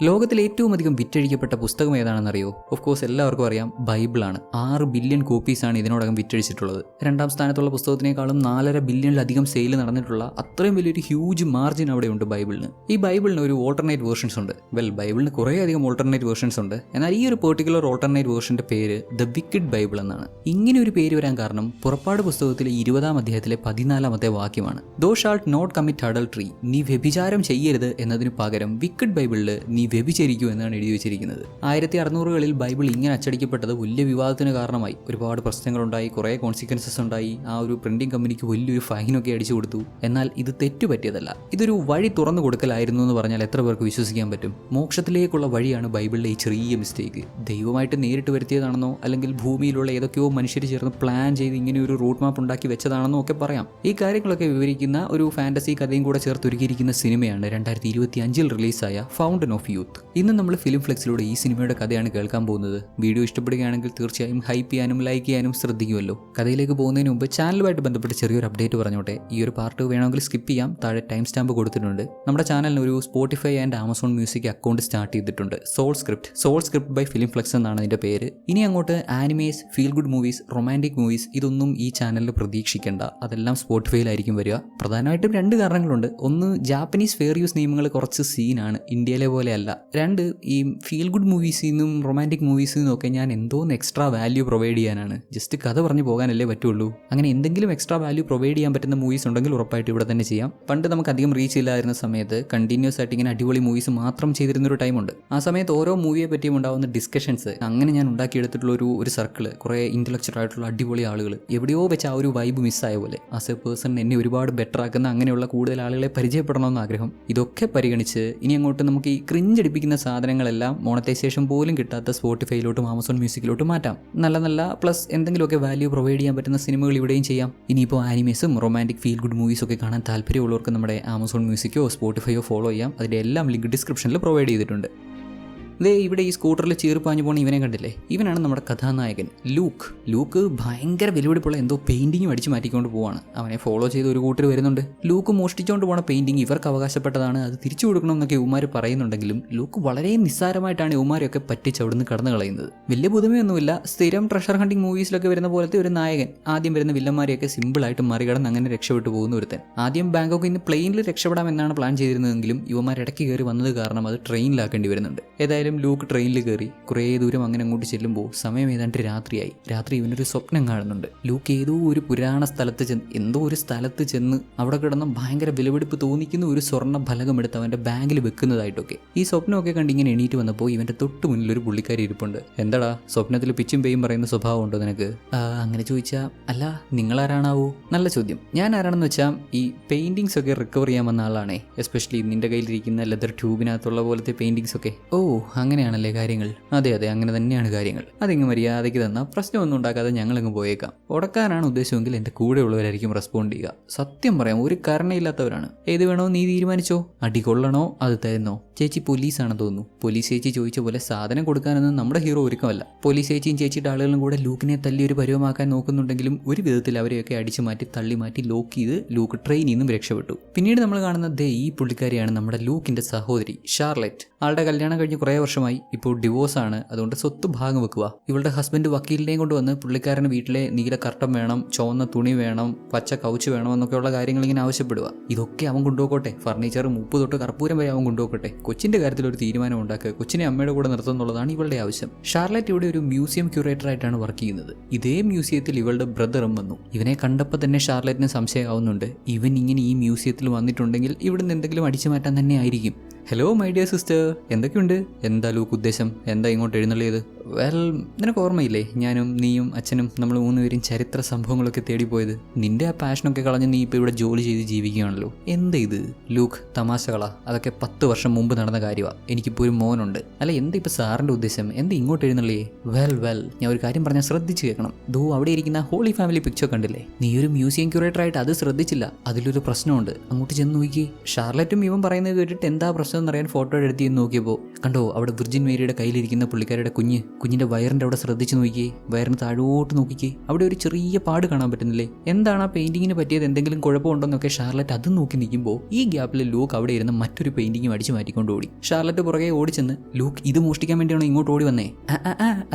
ലോകത്തിൽ ഏറ്റവും അധികം വിറ്റഴിക്കപ്പെട്ട പുസ്തകം ഏതാണെന്നറിയോ? ഓഫ് കോഴ്സ് എല്ലാവർക്കും അറിയാം, ബൈബിളാണ്. 6 ബില്യൺ കോപ്പീസാണ് ഇതിനോടകം വിറ്റഴിച്ചിട്ടുള്ളത്. രണ്ടാം സ്ഥാനത്തുള്ള പുസ്തകത്തിനേക്കാളും 4.5 ബില്യണിലധികം സെയിൽ നടന്നിട്ടുള്ള അത്രയും വലിയൊരു ഹ്യൂജ് മാർജിൻ അവിടെയുണ്ട് ബൈബിളിന്. ഈ ബൈബിളിന് ഒരു ഓൾട്ടർനേറ്റ് വേർഷൻസ് ഉണ്ട്. ബൈബിളിന് കുറേ അധികം ഓൾട്ടർനേറ്റ് വേർഷൻസ് ഉണ്ട്. എന്നാൽ ഈ ഒരു പെർട്ടിക്കുലർ ഓൾട്ടർനേറ്റ് വേർഷന്റെ പേര് ദ വിക്കഡ് ബൈബിൾ എന്നാണ്. ഇങ്ങനെ ഒരു പേര് വരാൻ കാരണം പുറപ്പാട് പുസ്തകത്തിലെ 20-ാം അധ്യായത്തിലെ 14-ാമത്തെ വാക്യമാണ്. ദോ ഷാൾട്ട് നോട്ട് കമ്മിറ്റ് അഡൾട്ടറി, നീ വ്യഭിചാരം ചെയ്യരുത് എന്നതിന് പകരം വിക്കഡ് ബൈബിളിൽ നീ വ്യഭിചരിക്കൂ എന്നാണ് എഴുതി വെച്ചിരിക്കുന്നത്. 1600കളിൽ ബൈബിൾ ഇങ്ങനെ അച്ചടിക്കപ്പെട്ടത് വലിയ വിവാദത്തിന് കാരണമായി. ഒരുപാട് പ്രശ്നങ്ങളുണ്ടായി, കുറേ കോൺസിക്വൻസസ് ഉണ്ടായി. ആ ഒരു പ്രിന്റിംഗ് കമ്പനിക്ക് വലിയൊരു ഫൈനൊക്കെ അടിച്ചു കൊടുത്തു. എന്നാൽ ഇത് തെറ്റുപറ്റിയതല്ല, ഇതൊരു വഴി തുറന്നു കൊടുക്കലായിരുന്നു എന്ന് പറഞ്ഞാൽ എത്ര പേർക്ക് വിശ്വസിക്കാൻ പറ്റും? മോക്ഷത്തിലേക്കുള്ള വഴിയാണ് ബൈബിളിലെ ഈ ചെറിയ മിസ്റ്റേക്ക്. ദൈവമായിട്ട് നേരിട്ട് വരുത്തിയതാണെന്നോ അല്ലെങ്കിൽ ഭൂമിയിലുള്ള ഏതൊക്കെയോ മനുഷ്യർ ചേർന്ന് പ്ലാൻ ചെയ്ത് ഇങ്ങനെ ഒരു റൂട്ട് മാപ്പ് ഉണ്ടാക്കി വെച്ചതാണെന്നോ ഒക്കെ പറയാം. ഈ കാര്യങ്ങളൊക്കെ വിവരിക്കുന്ന ഒരു ഫാന്റസി കഥയും കൂടെ ചേർത്തൊരുക്കിയിരിക്കുന്ന സിനിമയാണ് 2025 റിലീസായ ഫൗണ്ടൻ ഓഫ് യൂത്ത്. ഇന്ന് നമ്മൾ ഫിലിം ഫ്ലെക്സിലൂടെ ഈ സിനിമയുടെ കഥയാണ് കേൾക്കാൻ പോകുന്നത്. വീഡിയോ ഇഷ്ടപ്പെടുകയാണെങ്കിൽ തീർച്ചയായും ഹൈപ്പ് ചെയ്യാനും ലൈക്ക് ചെയ്യാനും ശ്രദ്ധിക്കുമല്ലോ. കഥയിലേക്ക് പോകുന്നതിന് മുമ്പ് ചാനലുമായിട്ട് ബന്ധപ്പെട്ട് ചെറിയൊരു അപ്ഡേറ്റ് പറഞ്ഞോട്ടെ. ഈ ഒരു പാർട്ട് വേണമെങ്കിൽ സ്കിപ്പ് ചെയ്യാം, താഴെ ടൈം സ്റ്റാമ്പ് കൊടുത്തിട്ടുണ്ട്. നമ്മുടെ ചാനലിന് ഒരു Spotify and Amazon music account start ചെയ്തിട്ടുണ്ട്. Soul script by film flex എന്നാണ് അതിന്റെ പേര്. ഇനി അങ്ങോട്ട് animes, feel good movies, romantic movies ഇതൊന്നും ഈ ചാനലിൽ പ്രതീക്ഷിക്കേണ്ട. അതെല്ലാം സ്പോട്ടിഫൈയിലായിരിക്കും വരിക. പ്രധാനമായിട്ടും 2 കാരണങ്ങളുണ്ട്. ഒന്ന്, ജാപ്പനീസ് ഫെയർ യൂസ് നിയമങ്ങൾ കുറച്ച് സീനാണ്, ഇന്ത്യയിലെ പോലെയല്ല. 2, ഈ ഫീൽ ഗുഡ് മൂവീസിൽ നിന്നും റൊമാൻറ്റിക് മൂവീസിൽ നിന്നും ഒക്കെ ഞാൻ എന്തോന്ന് എക്സ്ട്രാ വാല്യൂ പ്രൊവൈഡ് ചെയ്യാനാണ്. ജസ്റ്റ് കഥ പറഞ്ഞു പോകാനല്ലേ പറ്റുള്ളൂ. അങ്ങനെ എന്തെങ്കിലും എക്സ്ട്രാ വാല്യൂ പ്രൊവൈഡ് ചെയ്യാൻ പറ്റുന്ന മൂവീസ് ഉണ്ടെങ്കിൽ ഉറപ്പായിട്ട് ഇവിടെ തന്നെ ചെയ്യാം. പണ്ട് നമുക്ക് അധികം റീച്ച് ഇല്ലായിരുന്ന സമയത്ത് കണ്ടിന്യൂസ് ആയിട്ട് ഇങ്ങനെ അടിപൊളി മൂവീസ് മാത്രം ചെയ്തിരുന്നൊരു ടൈമുണ്ട്. ആ സമയത്ത് ഓരോ മൂവിയെ പറ്റിയും ഉണ്ടാകുന്ന ഡിസ്കഷൻസ്, അങ്ങനെ ഞാൻ ഉണ്ടാക്കിയെടുത്തിട്ടുള്ള ഒരു സർക്കിള്, കുറേ ഇന്റലക്ച്വൽ ആയിട്ടുള്ള അടിപൊളി ആളുകൾ, എവിടെയോ വെച്ച് ആ ഒരു വൈബ് മിസ്സായ പോലെ. ആസ് എ പേഴ്സൺ എന്നെ ഒരുപാട് ബെറ്റർ ആക്കുന്ന അങ്ങനെയുള്ള കൂടുതൽ ആളുകളെ പരിചയപ്പെടണമെന്ന് ആഗ്രഹം. ഇതൊക്കെ പരിഗണിച്ച് ഇനി അങ്ങോട്ട് നമുക്ക് ഈ ക്രിഞ്ചടിപ്പിക്കുന്ന സാധനങ്ങളെല്ലാം മോണറ്റൈസേഷൻ പോലും കിട്ടാത്ത സ്പോട്ടിഫൈയിലോട്ടും ആമസോൺ മ്യൂസിക്കിലോട്ടും മാറ്റാം. നല്ല പ്ലസ് എന്തെങ്കിലുമൊക്കെ വാല്യൂ പ്രൊവൈഡ് ചെയ്യാൻ പറ്റുന്ന സിനിമകൾ ഇവിടെയും ചെയ്യാം. ഇനിയിപ്പോൾ ആനിമേസും റൊമാൻറ്റിക് ഫീൽ ഗുഡ് മൂവീസ് ഒക്കെ കാണാൻ താല്പര്യമുള്ളവർക്ക് നമ്മുടെ ആമസോൺ മ്യൂസിക്കോ സ്പോട്ടിഫൈയോ ഫോളോ ചെയ്യാം. അതിൻ്റെ എല്ലാം ലിങ്ക് ഡിസ്ക്രിപ്ഷനിൽ പ്രൊവൈഡ് ചെയ്തിട്ടുണ്ട്. ഇവിടെ ഈ സ്കൂട്ടറിൽ ചീർപ്പാഞ്ഞു പോണ ഇവനെ കണ്ടില്ലേ? ഇവനാണ് നമ്മുടെ കഥാനായകൻ ലൂക്ക്. ഭയങ്കര വെല്ലുവിളിപ്പുള്ള എന്തോ പെയിന്റിങ്ങും അടിച്ചു മാറ്റിക്കൊണ്ട് പോവാണ്. അവനെ ഫോളോ ചെയ്ത് ഒരു കൂട്ടർ വരുന്നുണ്ട്. ലൂക്ക് മോഷ്ടിച്ചുകൊണ്ട് പോണ പെയിന്റിങ് ഇവർക്ക് അവകാശപ്പെട്ടതാണ്, അത് തിരിച്ചു കൊടുക്കണം എന്നൊക്കെ ഇവന്മാർ പറയുന്നുണ്ടെങ്കിലും ലൂക്ക് വളരെ നിസ്സാരമായിട്ടാണ് ഇവന്മാരെയൊക്കെ പറ്റിച്ച് അവിടുന്ന് കടന്നു കളയുന്നത്. വലിയ പുതുമയൊന്നുമില്ല. സ്ഥിരം ട്രഷർ ഹണ്ടിങ് മൂവീസിലൊക്കെ വരുന്ന പോലത്തെ ഒരു നായകൻ. ആദ്യം വരുന്ന വില്ലന്മാരെയൊക്കെ സിമ്പിളായിട്ട് മറികടന്ന് അങ്ങനെ രക്ഷപ്പെട്ടു പോകുന്ന ഒരുത്തൻ. ആദ്യം ബാങ്കോക്കിൽ നിന്ന് പ്ലെയിനിൽ രക്ഷപ്പെടാമെന്നാണ് പ്ലാൻ ചെയ്തിരുന്നതെങ്കിലും ഇവന്മാർ ഇടയ്ക്ക് കയറി വന്നത് കാരണം അത് ട്രെയിനിലാക്കേണ്ടി വരുന്നുണ്ട്. ഏതായാലും ലൂക്ക് ട്രെയിനിൽ കയറി കുറേ ദൂരം അങ്ങനെ അങ്ങോട്ട് ചെല്ലുമ്പോൾ സമയം ഏതാണ്ട് രാത്രിയായി. രാത്രി ഇവനൊരു സ്വപ്നം കാണുന്നുണ്ട്. ലൂക്ക് ഏതോ ഒരു പുരാണ സ്ഥലത്ത് ചെന്ന് അവിടെ കിടന്ന് ഭയങ്കര വിലപിടിപ്പ് തോന്നിക്കുന്ന ഒരു സ്വർണ്ണ ഫലകം എടുത്ത് അവന്റെ ബാഗിൽ വെക്കുന്നതായിട്ടൊക്കെ. ഈ സ്വപ്നമൊക്കെ കണ്ട് ഇങ്ങനെ എണീറ്റ് വന്നപ്പോൾ ഇവന്റെ തൊട്ട് മുന്നിൽ ഒരു പുള്ളിക്കാരി ഇരിപ്പുണ്ട്. എന്താടാ, സ്വപ്നത്തിൽ പിച്ചും പേയും പറയുന്ന സ്വഭാവം ഉണ്ടോ നിനക്ക്? അങ്ങനെ ചോദിച്ചാൽ, അല്ല നിങ്ങളാരാണാവോ? നല്ല ചോദ്യം. ഞാൻ ആരാണെന്ന് വെച്ചാൽ ഈ പെയിന്റിങ്സ് ഒക്കെ റിക്കവർ ചെയ്യാൻ വന്ന ആളാണേ. എസ്പെഷ്യലി നിന്റെ കയ്യിലിരിക്കുന്ന ലെതർ ട്യൂബിനകത്തുള്ള പോലത്തെ പെയിന്റിങ്സ് ഒക്കെ. ഓ, അങ്ങനെയാണല്ലേ കാര്യങ്ങൾ? അതെ, അങ്ങനെ തന്നെയാണ് കാര്യങ്ങൾ. അതിങ്ങ് മര്യാദയ്ക്ക് തന്നാൽ പ്രശ്നമൊന്നും ഉണ്ടാക്കാതെ ഞങ്ങളങ്ങ് പോയേക്കാം. ഉടക്കാനാണ് ഉദ്ദേശമെങ്കിൽ എൻ്റെ കൂടെയുള്ളവരായിരിക്കും റെസ്പോണ്ട് ചെയ്യുക. സത്യം പറയാം, ഒരു കരുണയില്ലാത്തവരാണ്. ഏത് വേണോ നീ തീരുമാനിച്ചോ. അടി കൊള്ളണോ അത് തരുന്നോ? ചേച്ചി പോലീസാണെന്ന് തോന്നുന്നു. പോലീസ് ചേച്ചി ചോദിച്ച പോലെ സാധനം കൊടുക്കാനൊന്നും നമ്മുടെ ഹീറോ ഒരുക്കമല്ല. പോലീസ് ചേച്ചിയും ചേച്ചിയുടെ ആളുകളും കൂടെ ലൂക്കിനെ തല്ലി ഒരു പരുവമാക്കാൻ നോക്കുന്നുണ്ടെങ്കിലും ഒരു വിധത്തിൽ അവരെയൊക്കെ അടിച്ചു മാറ്റി തള്ളി മാറ്റി ലോക്ക് ചെയ്ത് ലൂക്ക് ട്രെയിനിൽ നിന്നും രക്ഷപ്പെട്ടു. പിന്നീട് നമ്മൾ കാണുന്നത് ഈ പുള്ളിക്കാരിയാണ്, നമ്മുടെ ലൂക്കിന്റെ സഹോദരി ഷാർലറ്റ്. ആളുടെ കല്യാണം കഴിഞ്ഞ് കുറേ വർഷമായി. ഇപ്പോൾ ഡിവോഴ്സ് ആണ്. അതുകൊണ്ട് സ്വത്ത് ഭാഗം വെക്കുക. ഇവളുടെ ഹസ്ബൻഡ് വക്കീലിനെയും കൊണ്ടുവന്ന് പുള്ളിക്കാരന് വീട്ടിലെ നീല കർട്ടൻ വേണം, ചുവന്ന തുണി വേണം, പച്ച കൗച്ച് വേണം എന്നൊക്കെയുള്ള കാര്യങ്ങൾ ഇങ്ങനെ ആവശ്യപ്പെടുക. ഇതൊക്കെ അവൻ കൊണ്ടുപോകട്ടെ. ഫർണിച്ചർ 30 തൊട്ട് കർപ്പൂരം വരെ അവൻ കൊണ്ടുപോകട്ടെ. കൊച്ചിന്റെ കാര്യത്തിൽ ഒരു തീരുമാനം ഉണ്ടാക്കുക. കൊച്ചിനെ അമ്മയുടെ കൂടെ നിർത്തുന്നുള്ളതാണ് ഇവളുടെ ആവശ്യം. ഷാർലറ്റ് ഇവിടെ ഒരു മ്യൂസിയം ക്യൂറേറ്റർ ആയിട്ടാണ് വർക്ക് ചെയ്യുന്നത്. ഇതേ മ്യൂസിയത്തിൽ ഇവളുടെ ബ്രദറും വന്നു. ഇവനെ കണ്ടപ്പോൾ തന്നെ ഷാർലറ്റിന് സംശയമാവുന്നുണ്ട്. ഇവൻ ഇങ്ങനെ ഈ മ്യൂസിയത്തിൽ വന്നിട്ടുണ്ടെങ്കിൽ ഇവിടുന്ന് എന്തെങ്കിലും അടിച്ചു മാറ്റാൻ തന്നെ ആയിരിക്കും. ഹലോ മൈ ഡിയർ സിസ്റ്റർ, എന്തൊക്കെയുണ്ട്? എന്താ ലൂക്ക് ഉദ്ദേശം? എന്താ ഇങ്ങോട്ട് എഴുന്നള്ളിയത്? നിനക്ക് ഓർമ്മയില്ലേ, ഞാനും നീയും അച്ഛനും നമ്മൾ 3 പേരും ചരിത്ര സംഭവങ്ങളൊക്കെ തേടിപ്പോയത്? നിന്റെ ആ പാഷനൊക്കെ കളഞ്ഞ് നീ ഇപ്പോൾ ഇവിടെ ജോലി ചെയ്ത് ജീവിക്കുകയാണല്ലോ. എന്താ ഇത് ലൂക്ക്? തമാശകളാ? അതൊക്കെ 10 വർഷം മുമ്പ് നടന്ന കാര്യമാണ്. എനിക്കിപ്പോൾ ഒരു മോനുണ്ട്. അല്ല, എന്താ ഇപ്പോൾ സാറിൻ്റെ ഉദ്ദേശം? എന്താ ഇങ്ങോട്ട് എഴുന്നള്ളിയേ? ഞാൻ ഒരു കാര്യം പറഞ്ഞാൽ ശ്രദ്ധിച്ച് കേൾക്കണം. അവിടെ ഇരിക്കുന്ന ഹോളി ഫാമിലി പിക്ചർ കണ്ടില്ലേ? നീ ഒരു മ്യൂസിയം ക്യൂറേറ്റർ ആയിട്ട് അത് ശ്രദ്ധിച്ചില്ല. അതിലൊരു പ്രശ്നമുണ്ട്. അങ്ങോട്ട് ചെന്ന് നോക്കി. ഷാർലറ്റും ഇവൻ പറയുന്നത് കേട്ടിട്ട് എന്താ പ്രശ്നം എന്നറിയാൻ ഫോട്ടോ എടുത്തി നോക്കിയപ്പോൾ കണ്ടോ, അവിടെ വിർജിൻ മേരിയുടെ കയ്യിലിരിക്കുന്ന പുള്ളിക്കാരുടെ കുഞ്ഞിന്റെ വയറിന്റെ അവിടെ ശ്രദ്ധിച്ചു നോക്കിയേ, വയറിന് താഴോട്ട് നോക്കിക്കേ, അവിടെ ഒരു ചെറിയ പാട് കാണാൻ പറ്റുന്നില്ലേ? എന്താണ് ആ പെയിന്റിങ്ങിന് പറ്റിയത്? എന്തെങ്കിലും കുഴപ്പമുണ്ടോന്നൊക്കെ ഷാർലറ്റ് അതും നോക്കി നിൽക്കുമ്പോൾ ഈ ഗ്യാപ്പിൽ ലൂക്ക് അവിടെ ഇരുന്ന് മറ്റൊരു പെയിന്റിങ്ങും അടിച്ചു മാറ്റിക്കൊണ്ട് ഓടി. ഷാർലറ്റ് പുറകെ ഓടിച്ചെന്ന്, ലൂക്ക് ഇത് മോഷ്ടിക്കാൻ വേണ്ടിയാണോ ഇങ്ങോട്ട് ഓടി വന്നേ?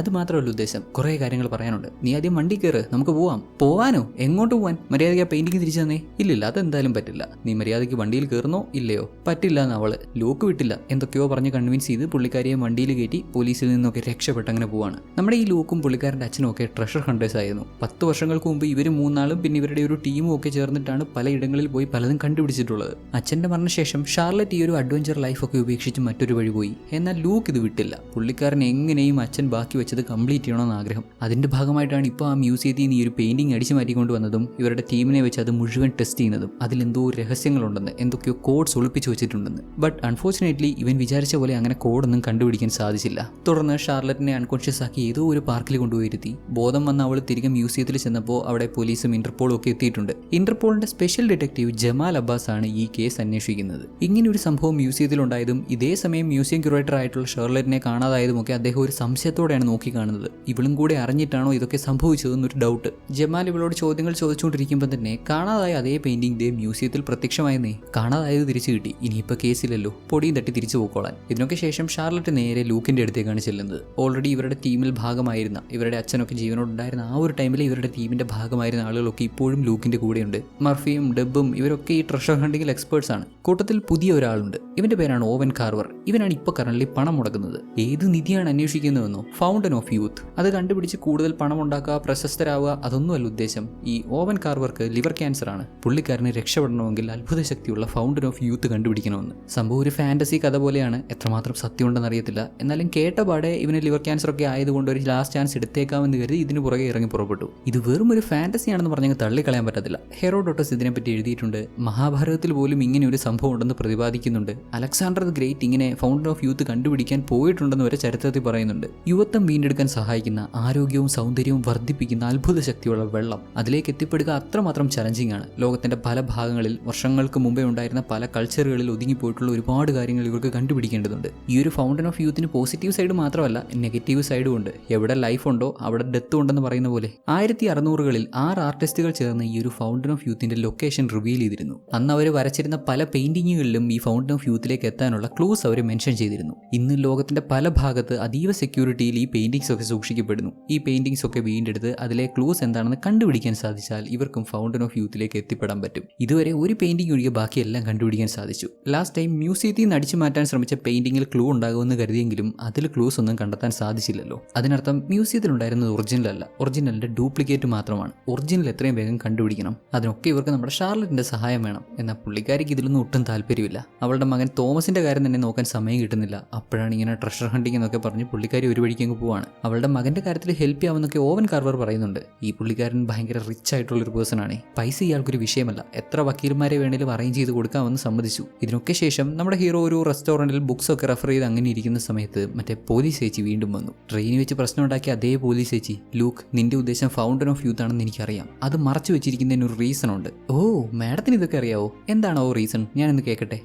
അത് മാത്രമല്ല ഉദ്ദേശം, കുറെ കാര്യങ്ങൾ പറയാനുണ്ട്. നീ ആദ്യം വണ്ടി കയറ്, നമുക്ക് പോവാം. പോവാനോ? എങ്ങോട്ട് പോവാൻ? മര്യാദയ്ക്ക് ആ പെയിന്റിങ് തിരിച്ചു തന്നേ. ഇല്ലില്ല, അതെന്തായാലും പറ്റില്ല. നീ മര്യാദയ്ക്ക് വണ്ടിയിൽ കയറുന്നോ ഇല്ലയോ? പറ്റില്ല എന്ന് അവള്. ലൂക്ക് വിട്ടില്ല, എന്തൊക്കെയോ പറഞ്ഞ് കൺവിൻസ് ചെയ്ത് പുള്ളിക്കാരിയെ വണ്ടിയിൽ കയറ്റി പോലീസിൽ നിന്നൊക്കെ രക്ഷപ്പെട്ടങ്ങനെ പോവാണ്. നമ്മുടെ ഈ ലൂക്കും പുള്ളിക്കാരൻ്റെ അച്ഛനും ഒക്കെ ട്രഷർ ഹണ്ടേഴ്സ് ആയിരുന്നു. 10 വർഷങ്ങൾക്ക് മുമ്പ് ഇവർ മൂന്നാളും പിന്നെ ഇവരുടെ ഒരു ടീമും ഒക്കെ ചേർന്നിട്ടാണ് പലയിടങ്ങളിൽ പോയി പലതും കണ്ടുപിടിച്ചിട്ടുള്ളത്. അച്ഛൻ്റെ മരണശേഷം ഷാർലറ്റ് ഈ ഒരു അഡ്വഞ്ചർ ലൈഫൊക്കെ ഉപേക്ഷിച്ച് മറ്റൊരു വഴി പോയി. എന്നാൽ ലൂക്ക് ഇത് വിട്ടില്ല. പുള്ളിക്കാരൻ എങ്ങനെയും അച്ഛൻ ബാക്കി വെച്ചത് കംപ്ലീറ്റ് ചെയ്യണമെന്ന് ആഗ്രഹം. അതിന്റെ ഭാഗമായിട്ടാണ് ഇപ്പോൾ ആ മ്യൂസിയത്തിൽ നിന്ന് ഈ ഒരു പെയിന്റിംഗ് അടിച്ചു മാറ്റിക്കൊണ്ട് വന്നതും ഇവരുടെ ടീമിനെ വെച്ച് അത് മുഴുവൻ ടെസ്റ്റ് ചെയ്യുന്നതും അതിലെന്തോ രഹസ്യങ്ങളുണ്ടെന്ന്, എന്തൊക്കെയോ കോഡ്സ് ഒളിപ്പിച്ച് വെച്ചിട്ടുണ്ടെന്ന്. ബട്ട് അൺഫോർച്ചുനേറ്റ്ലി ഇവൻ വിചാരിച്ച പോലെ അങ്ങനെ കോഡൊന്നും കണ്ടുപിടിക്കാൻ സാധിച്ചില്ല. തുടർന്ന് ഷാർലറ്റിനെ അൺകോൺഷ്യസ് ആക്കി ഏതോ ഒരു പാർക്കിൽ കൊണ്ടുപോയിരുത്തി. ബോധം വന്ന അവൾ തിരികെ മ്യൂസിയത്തിൽ ചെന്നപ്പോൾ അവിടെ പോലീസും ഇന്റർപോളും ഒക്കെ എത്തിയിട്ടുണ്ട്. ഇന്റർപോളിന്റെ സ്പെഷ്യൽ ഡിറ്റക്റ്റീവ് ജമാൽ അബ്ബാസ് ആണ് ഈ കേസ് അന്വേഷിക്കുന്നത്. ഇങ്ങനെ ഒരു സംഭവം മ്യൂസിയത്തിൽ ഉണ്ടായതും ഇതേ സമയം മ്യൂസിയം ക്യൂറേറ്റർ ആയിട്ടുള്ള ഷാർലറ്റിനെ കാണാതായതുമൊക്കെ അദ്ദേഹം ഒരു സംശയത്തോടെയാണ് നോക്കി കാണുന്നത്. ഇവളും കൂടെ അറിഞ്ഞിട്ടാണോ ഇതൊക്കെ സംഭവിച്ചതെന്നൊരു ഡൗട്ട്. ജമാൽ ഇവളോട് ചോദ്യങ്ങൾ ചോദിച്ചുകൊണ്ടിരിക്കുമ്പോൾ തന്നെ കാണാതായ അതേ പെയിന്റിംഗ് ദേ മ്യൂസിയത്തിൽ പ്രത്യക്ഷമായെന്നേ. കാണാതായത് തിരിച്ചു കിട്ടി, ഇനിയിപ്പോൾ കേസില്ലല്ലോ, പൊടിയും തട്ടി തിരിച്ചു പോയിക്കോളാൻ. ഇതിനൊക്കെ ശേഷം ഷാർലറ്റ് നേരെ ലൂക്കിന്റെ അടുത്തേക്കാണ് ചെല്ലുന്നത്. ഓൾറെഡി ഇവരുടെ ടീമിൽ ഭാഗമായിരുന്ന, ഇവരുടെ അച്ഛനൊക്കെ ജീവനോടുണ്ടായിരുന്ന ആ ഒരു ടൈമിൽ ഇവരുടെ ടീമിന്റെ ഭാഗമായിരുന്ന ആളുകളൊക്കെ ഇപ്പോഴും ലൂക്കിന്റെ കൂടെയുണ്ട്. മർഫിയും ഡെബും ഇവരൊക്കെ ഈ ട്രഷർ ഹണ്ടിങ്ങിൽ എക്സ്പേർട്സ് ആണ്. കൂട്ടത്തിൽ പുതിയ ഒരാളുണ്ട്. ഇവന്റെ പേരാണ് ഓവൻ കാർവർ. ഇവനാണ് ഇപ്പോൾ കറന്റ് പണം മുടക്കുന്നത്. ഏത് നിധിയാണ് അന്വേഷിക്കുന്നതെന്നോ? Fountain of youth. അത് കണ്ടുപിടിച്ച് കൂടുതൽ പണം ഉണ്ടാക്കുക, പ്രശസ്തരാവുക, അതൊന്നുമല്ല ഉദ്ദേശം. ഈ ഓവൻ കാർവർക്ക് ലിവർ ക്യാൻസർ ആണ്. പുള്ളിക്കാരന് രക്ഷപ്പെടണമെങ്കിൽ അത്ഭുത ശക്തിയുള്ള ഫൗണ്ടൻ ഓഫ് യൂത്ത് കണ്ടുപിടിക്കണമെന്ന്. സംഭവം ഒരു ഫാന്റസി കഥ പോലെയാണ്. എത്രമാത്രം സത്യമുണ്ടെന്ന് അറിയത്തില്ല. എന്നാലും കേട്ടപാടെ ഇവന് ലിവർ ക്യാൻസർ ഒക്കെ ആയതുകൊണ്ട് ഒരു ലാസ്റ്റ് ചാൻസ് എടുത്തേക്കാമെന്ന് കരുതി ഇതിന് പുറകെ ഇറങ്ങി പുറപ്പെട്ടു. ഇത് വെറും ഒരു ഫാന്റസി ആണെന്ന് പറഞ്ഞ് തള്ളിക്കളയാൻ പറ്റത്തില്ല. ഹെറോഡോട്ടസ് ഇതിനെപ്പറ്റി എഴുതിയിട്ടുണ്ട്. മഹാഭാരതത്തിൽ പോലും ഇങ്ങനെ ഒരു സംഭവം ഉണ്ടെന്ന് പ്രതിപാദിക്കുന്നുണ്ട്. അലക്സാണ്ടർ ദി ഗ്രേറ്റ് ഇങ്ങനെ ഫൗണ്ടൻ ഓഫ് യൂത്ത് കണ്ടുപിടിക്കാൻ പോയിട്ടുണ്ടെന്ന് വരെ ചരിത്രത്തിൽ പറയുന്നുണ്ട്. യുവത്വം വീണ്ടെടുക്കാൻ സഹായിക്കുന്ന, ആരോഗ്യവും സൗന്ദര്യവും വർദ്ധിപ്പിക്കുന്ന അത്ഭുത ശക്തിയുള്ള വെള്ളം, അതിലേക്ക് എത്തിപ്പെടുക അത്രമാത്രം ചലഞ്ചിങ് ആണ്. ലോകത്തിന്റെ പല ഭാഗങ്ങളിൽ വർഷങ്ങൾക്ക് മുമ്പേ ഉണ്ടായിരുന്ന പല കൾച്ചറുകളിൽ ഒതുങ്ങിപ്പോയിട്ടുള്ള ഒരുപാട് കാര്യങ്ങൾ ഇവർക്ക് കണ്ടുപിടിക്കേണ്ടതുണ്ട്. ഈ ഒരു ഫൗണ്ടൻ ഓഫ് യൂത്തിന് പോസിറ്റീവ് സൈഡ് മാത്രമല്ല നെഗറ്റീവ് സൈഡും ഉണ്ട്. എവിടെ ലൈഫ് ഉണ്ടോ അവിടെ ഡെത്ത് ഉണ്ടെന്ന് പറയുന്ന പോലെ 1600കളിൽ 6 ആർട്ടിസ്റ്റുകൾ ചേർന്ന് ഈ ഒരു ഫൗണ്ടൻ ഓഫ് യൂത്തിന്റെ ലൊക്കേഷൻ റിവീൽ ചെയ്തിരുന്നു. അന്ന് അവർ വരച്ചിരുന്ന പല പെയിന്റിങ്ങുകളിലും ഈ ഫൗണ്ടൻ ഓഫ് യൂത്തിലേക്ക് എത്താനുള്ള ക്ലൂസ് അവർ മെൻഷൻ ചെയ്തിരുന്നു. ഇന്ന് ലോകത്തിന്റെ പല ഭാഗത്ത് അതീവ സെക്യൂരിറ്റിയിൽ ഈ പെയിന്റിങ്സ് ഒക്കെ സൂക്ഷിക്കപ്പെടുന്നു. ഈ പെയിന്റിങ്സ് ഒക്കെ വീണ്ടെടുത്ത് അതിലെ ക്ലൂസ് എന്താണെന്ന് കണ്ടുപിടിക്കാൻ സാധിച്ചാൽ ഇവർക്കും ഫൗണ്ടൻ ഓഫ് യൂത്തിലേക്ക് എത്തിപ്പെടാൻ പറ്റും. ഇതുവരെ ഒരു പെയിന്റിംഗ് ഒഴികെ ബാക്കിയെല്ലാം കണ്ടുപിടിക്കാൻ സാധിച്ചു. ലാസ്റ്റ് ടൈം മ്യൂസിയത്തിൽ നിന്ന് അടിച്ചു മാറ്റാൻ ശ്രമിച്ച പെയിന്റിങ്ങിൽ ക്ലൂ ഉണ്ടാകുമെന്ന് കരുതിയെങ്കിലും അതിൽ ക്ലൂസ് ഒന്നും കണ്ടെത്താൻ സാധിച്ചില്ലല്ലോ. അതിനർത്ഥം മ്യൂസിയത്തിൽ ഉണ്ടായിരുന്നത് ഒറിജിനൽ അല്ല, ഒറിജിനലിന്റെ ഡ്യൂപ്ലിക്കേറ്റ് മാത്രമാണ്. ഒറിജിനൽ എത്രയും വേഗം കണ്ടുപിടിക്കണം. അതിനൊക്കെ ഇവർക്ക് നമ്മുടെ ഷാർലറ്റിന്റെ സഹായം വേണം. എന്നാൽ പുള്ളിക്കാരിക്ക് ഇതിലൊന്നും ഒട്ടും താല്പര്യമില്ല. അവളുടെ മകൻ തോമസിന്റെ കാര്യം തന്നെ നോക്കാൻ സമയം കിട്ടുന്നില്ല. അപ്പോഴാണ് ഇങ്ങനെ ട്രഷർ ഹണ്ടിങ് എന്നൊക്കെ പറഞ്ഞ് പുള്ളിക്കാരി ഒരു വഴിക്ക് അങ്ങ് പോവാണ്. അവളുടെ മകന്റെ കാര്യത്തിൽ ഹെൽപ്പ് ചെയ്യാമെന്നൊക്കെ ഓവൻ കാർവർ പറയുന്നുണ്ട്. ഈ പുള്ളിക്കാരൻ ഭയങ്കര റിച്ച് ആയിട്ടുള്ള ഒരു പേഴ്സൺ ആണ്. പൈസ ഇയാൾക്കൊരു വിഷയമല്ല. എത്ര വക്കീൽമാരെ വേണേലും അറേഞ്ച് ചെയ്ത് കൊടുക്കാമെന്ന് സമ്മതിച്ചു. ഇതിനൊക്കെ ശേഷം നമ്മുടെ ഹീറോ ഒരു റെസ്റ്റോറന്റിൽ ബുക്സ് ഒക്കെ റെഫർ ചെയ്ത് അങ്ങനെ ഇരിക്കുന്ന സമയത്ത് മറ്റേ പോലീസ് ചേച്ചി വീണ്ടും വന്നു. ട്രെയിനിൽ വെച്ച് പ്രശ്നം ഉണ്ടാക്കിയ അതേ പോലീസ് ചേച്ചി, ലൂക്ക് നിന്റെ ഉദ്ദേശം ഫൗണ്ടൻ ഓഫ് യൂത്ത് ആണെന്ന് എനിക്കറിയാം. അത് മറച്ചു വെച്ചിരിക്കുന്നതിന് ഒരു റീസൺ ഉണ്ട്. ഓ മാഡത്തിന് ഇതൊക്കെ അറിയാവോ? എന്താണോ റീസൺ? ഞാനൊന്ന് കേൾക്കട്ടെ.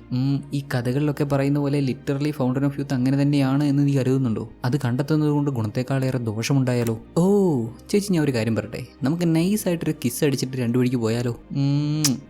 ഈ കഥകളിലൊക്കെ പറയുന്ന പോലെ ലിറ്ററലി ഫൗണ്ടൻ ഓഫ് യൂത്ത് അങ്ങനെ തന്നെയാണ് എന്ന് നീ കരുതുന്നുണ്ടോ? അത് കണ്ടെത്തുന്നത് കൊണ്ട് ഗുണത്തെക്കാളേറെ ദോഷമുണ്ടായാലോ? ഓ ചേച്ചി, ഞാൻ ഒരു കാര്യം പറയട്ടെ, നമുക്ക് നൈസായിട്ടൊരു കിസ് അടിച്ചിട്ട് 2 വഴിക്ക് പോയാലോ?